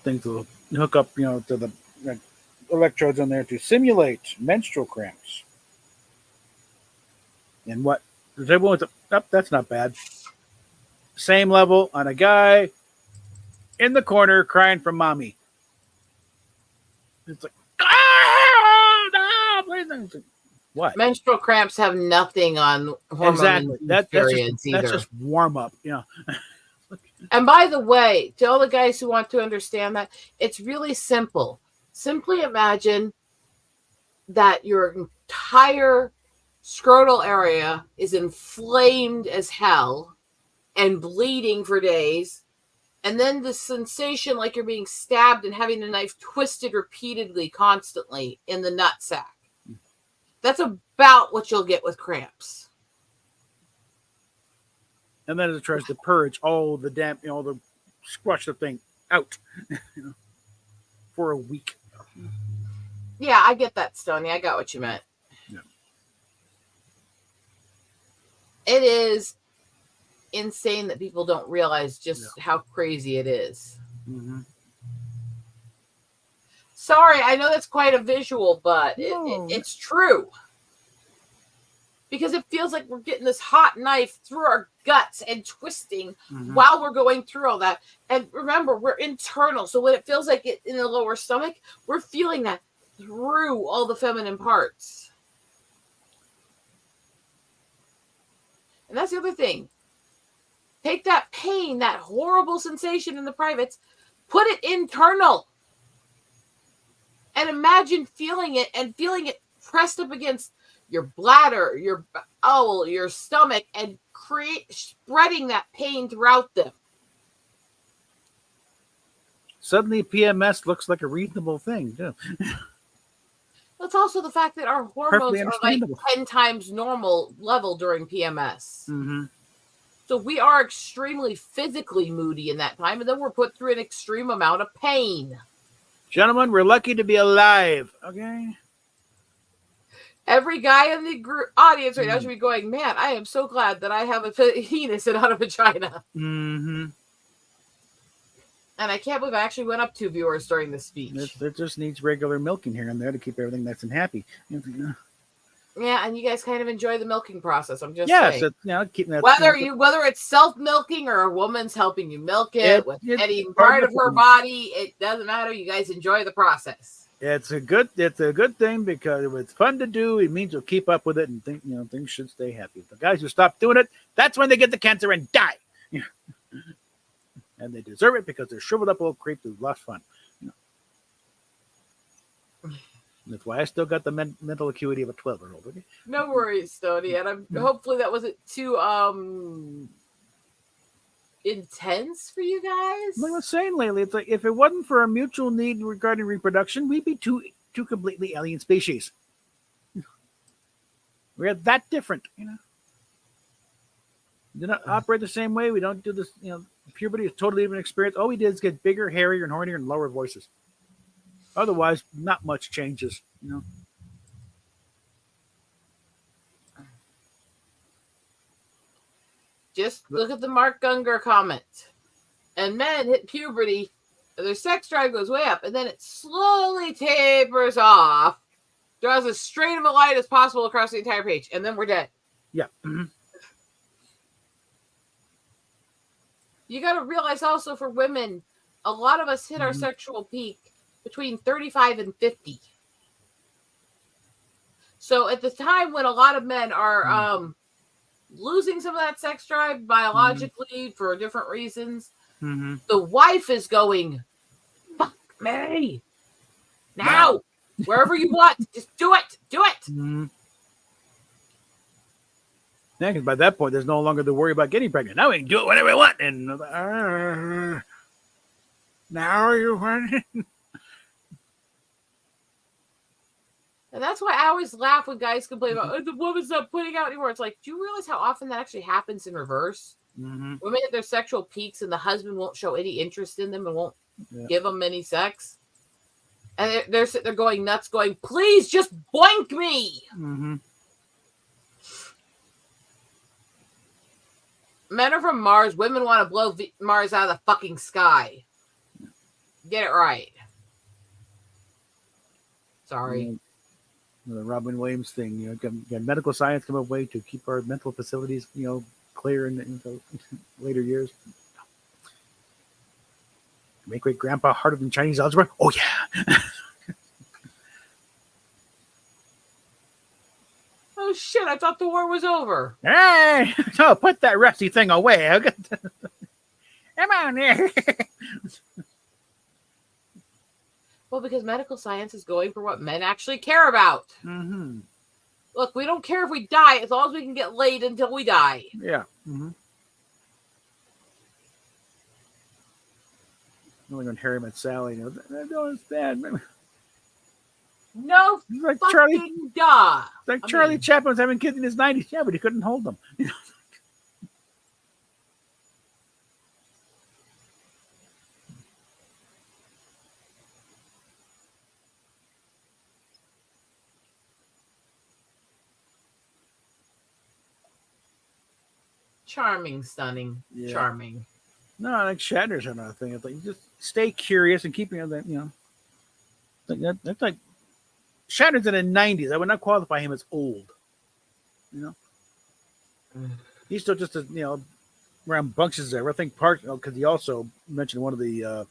things to hook up, to the electrodes on there to simulate menstrual cramps. And what? Does everyone? That's not bad. Same level on a guy in the corner crying for mommy. It's like, no, please. It's like, what? Menstrual cramps have nothing on hormone periods either. That's just warm up, And by the way, to all the guys who want to understand that, it's really simple. Simply imagine that your entire scrotal area is inflamed as hell and bleeding for days, and then the sensation like you're being stabbed and having a knife twisted repeatedly, constantly in the nutsack. That's about what you'll get with cramps. And then it tries to purge all the damp, the squash the thing out, for a week. Yeah, I get that, Stoney. I got what you meant. Yeah. It is insane that people don't realize just how crazy it is. Mm-hmm. Sorry, I know that's quite a visual, but it's true. Because it feels like we're getting this hot knife through our guts and twisting while we're going through all that. And remember, we're internal. So when it feels like it in the lower stomach, we're feeling that through all the feminine parts. And that's the other thing. Take that pain, that horrible sensation in the privates, put it internal. And imagine feeling it pressed up against your bladder, your bowel, your stomach, and spreading that pain throughout them. Suddenly PMS looks like a reasonable thing, too. It's also the fact that our hormones are like 10 times normal level during PMS. Mm-hmm. So we are extremely physically moody in that time, and then we're put through an extreme amount of pain. Gentlemen, we're lucky to be alive. Okay. Every guy in the audience right now should be going, man, I am so glad that I have a penis and not a vagina. Mm-hmm. And I can't believe I actually went up 2 viewers during this speech. It just needs regular milking here and there to keep everything nice and happy. Yeah, and you guys kind of enjoy the milking process. I'm just saying. Keeping that. Whether it's self-milking or a woman's helping you milk it with any part of her body, it doesn't matter. You guys enjoy the process. It's a good thing because if it's fun to do, it means you'll keep up with it and things should stay happy. The guys who stop doing it, that's when they get the cancer and die. And they deserve it because they're shriveled up old creeps who've lost fun. That's why I still got the mental acuity of a 12-year-old. Okay? No worries, Stoney. And hopefully that wasn't too intense for you guys. Like I was saying lately, it's like if it wasn't for a mutual need regarding reproduction, we'd be two completely alien species. We're that different, We do not operate the same way. We don't do this, puberty is totally different experience. All we did is get bigger, hairier, and hornier, and lower voices. Otherwise, not much changes, Just look at the Mark Gunger comment. And men hit puberty, their sex drive goes way up, and then it slowly tapers off, draws as straight of a line as possible across the entire page, and then we're dead. Yeah. Mm-hmm. You got to realize also for women, a lot of us hit our sexual peak between 35 and 50. So at the time when a lot of men are losing some of that sex drive biologically for different reasons, the wife is going, fuck me. Now, wherever you want, just do it. Do it. Mm-hmm. Yeah, because by that point, there's no longer the worry about getting pregnant. Now we can do it whenever we want. And now you want it. And that's why I always laugh when guys complain about the woman's not putting out anymore. It's like, do you realize how often that actually happens in reverse? Mm-hmm. Women at their sexual peaks and the husband won't show any interest in them and won't give them any sex. And they're sitting there going nuts, going, please just boink me. Mm-hmm. Men are from Mars. Women want to blow Mars out of the fucking sky. Get it right. Sorry. The Robin Williams thing, got medical science come up with a way to keep our mental facilities, clear in the later years. Make great grandpa harder than Chinese algebra? Oh, yeah. Oh, shit. I thought the war was over. Hey, so put that rusty thing away. Come on here. Well, because medical science is going for what men actually care about. Mm-hmm. Look, we don't care if we die as long as we can get laid until we die. Yeah. Mm-hmm. Only when Harry met Sally, that was bad. No like fucking Charlie, duh. Like Charlie Chaplin was having kids in his 90s. Yeah, but he couldn't hold them. Charming, stunning, charming. No, like Shatner's another thing. It's like you just stay curious and keep that's like Shatner's in the 90s. I would not qualify him as old. He's still just around bunches there. I think part because he also mentioned one of the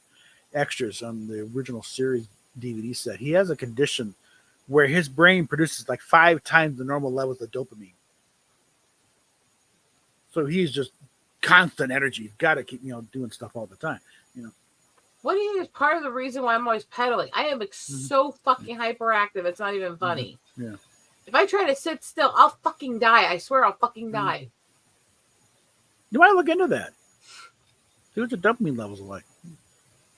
extras on the original series DVD set. He has a condition where his brain produces like 5 times the normal levels of dopamine. So he's just constant energy. You've got to keep, doing stuff all the time, What do you think is part of the reason why I'm always pedaling? I am so fucking hyperactive. It's not even funny. Yeah. If I try to sit still, I'll fucking die. I swear I'll fucking die. You want to look into that. See what your dopamine levels are like.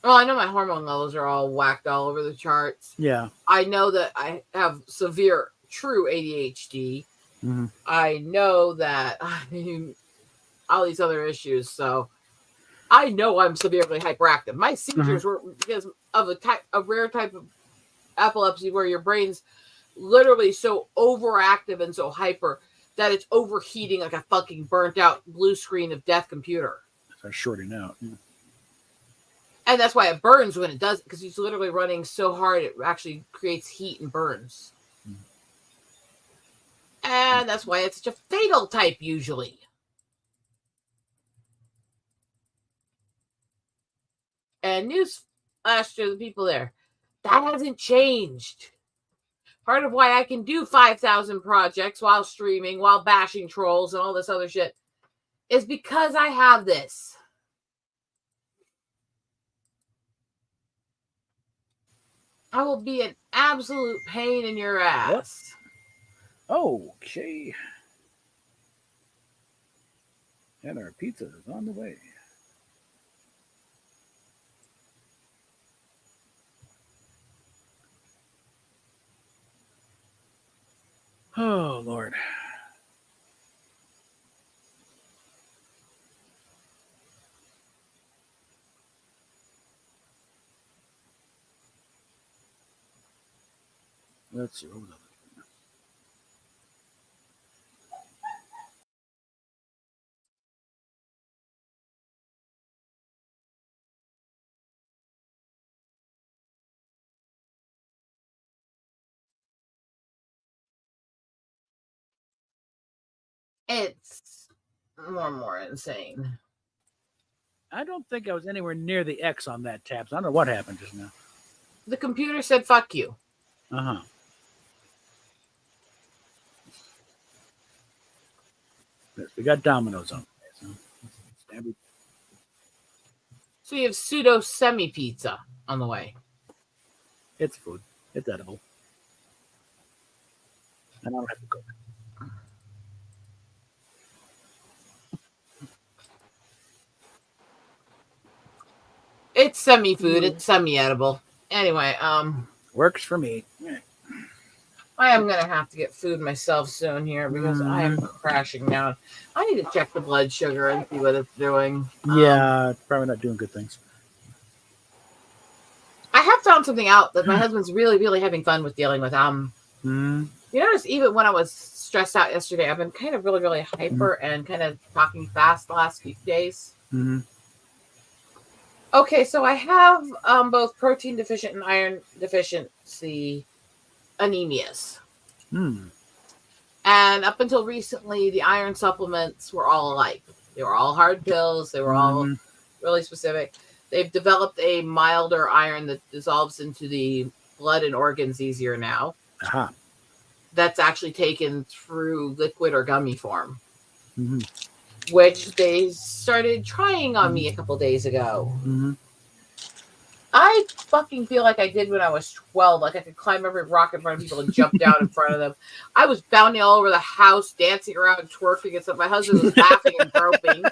Well, I know my hormone levels are all whacked all over the charts. Yeah. I know that I have severe, true ADHD. Mm-hmm. I know that all these other issues. So I know I'm severely hyperactive. My seizures were because of a rare type of epilepsy where your brain's literally so overactive and so hyper that it's overheating like a fucking burnt out blue screen of death computer. It's shorting out. Yeah. And that's why it burns when it does, because he's literally running so hard it actually creates heat and burns. And that's why it's such a fatal type usually. And news flash to the people there, that hasn't changed. Part of why I can do 5,000 projects while streaming, while bashing trolls and all this other shit, is because I have this. I will be an absolute pain in your ass. Okay. And our pizza is on the way. Oh, Lord. Let's see. What was that? It's more and more insane. I don't think I was anywhere near the X on that tab. So I don't know what happened just now. The computer said, fuck you. Uh-huh. Yes, we got Domino's on. So you have pseudo semi pizza on the way. It's food. It's edible. And I don't have to cook. It's semi food. It's semi edible. Anyway, Works for me. I am gonna have to get food myself soon here because I am crashing down. I need to check the blood sugar and see what it's doing. Yeah, it's probably not doing good things. I have found something out that my husband's really, really having fun with dealing with. You notice even when I was stressed out yesterday, I've been kind of really, really hyper and kind of talking fast the last few days. Okay, so I have both protein deficient and iron deficiency anemias. And up until recently, the iron supplements were all alike. They were all hard pills. They were all really specific. They've developed a milder iron that dissolves into the blood and organs easier now. That's actually taken through liquid or gummy form, which they started trying on me a couple days ago. I fucking feel like I did when I was 12. Like I could climb every rock in front of people and jump down in front of them. I was bounding all over the house, dancing around, twerking and stuff. My husband was laughing and groping.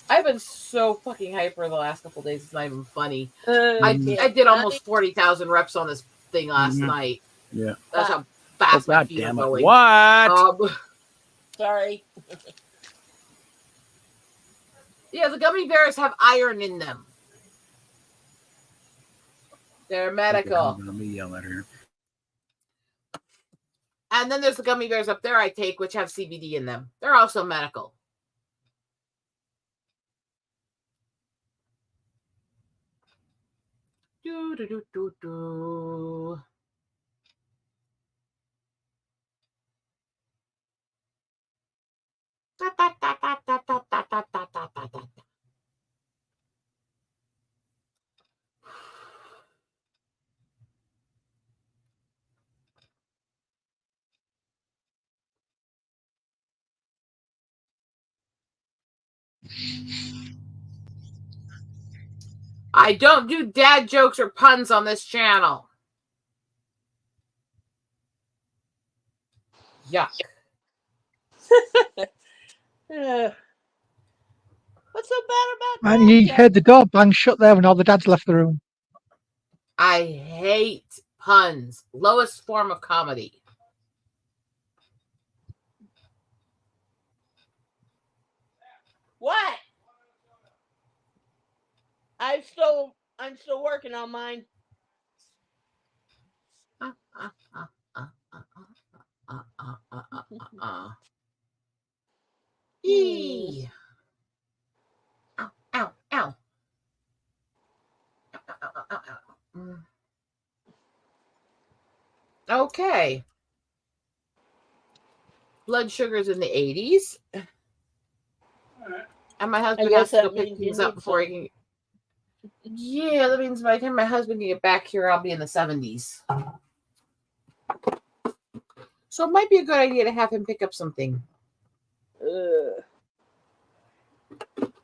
I've been so fucking hyper the last couple of days. It's not even funny. I did almost 40,000 reps on this thing last night. Yeah. That's how fast my feet are damn it. going. What? Sorry. Yeah, the gummy bears have iron in them. They're medical. Let me yell at her. And then there's the gummy bears up there I take, which have CBD in them. They're also medical. Do, do, do, do, do. Da, da, da, da, da, da, da, da, da, da, da, da. I don't do dad jokes or puns on this channel. Yuck. Let's What's so bad about And he that, heard the Justin? door bang shut there when all the dads left the room. I hate puns. Lowest form of comedy. What? I'm still working on mine. Yee. Ow, ow, ow. Okay. Blood sugar's in the 80s. And my husband has to go pick things up before he can. Yeah, that means by the time my husband can get back here, I'll be in the 70s. So it might be a good idea to have him pick up something. The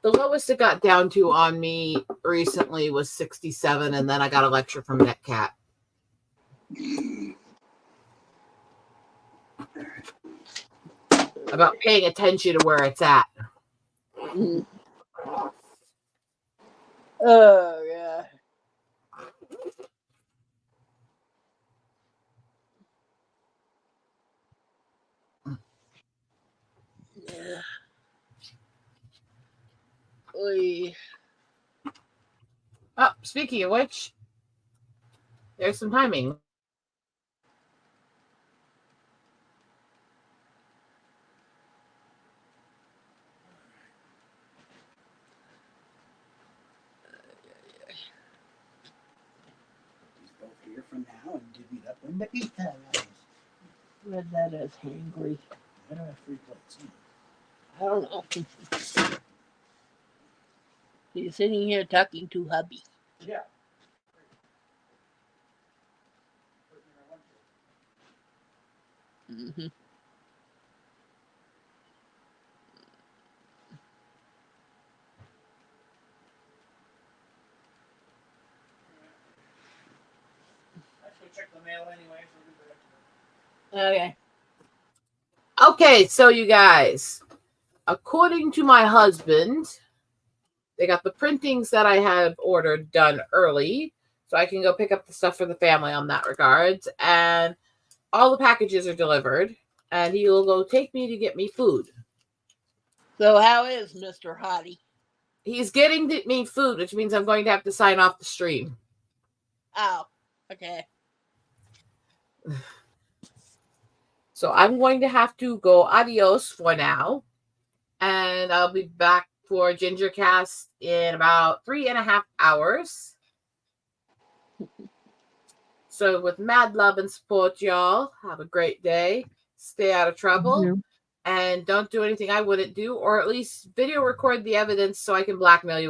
lowest it got down to on me recently was 67, and then I got a lecture from NetCat. About paying attention to where it's at. Oh, yeah. Yeah. Oy. Oh, speaking of which, there's some timing. Here for now and divvy it up when the eat time is. Read that as hangry. I don't have 3 plates. I don't know. He's sitting here talking to hubby. Yeah. Mm-hmm. Check the mail anyway. Okay. Okay, so you guys, according to my husband, they got the printings that I have ordered done early, so I can go pick up the stuff for the family on that regards, and all the packages are delivered, and he will go take me to get me food. So how is Mr. Hottie? He's getting me food, which means I'm going to have to sign off the stream. Oh, okay. So I'm going to have to go adios for now, and I'll be back for Gingercast in about 3.5 hours. So with mad love and support, y'all, have a great day. Stay out of trouble. And don't do anything I wouldn't do, or at least video record the evidence so I can blackmail you with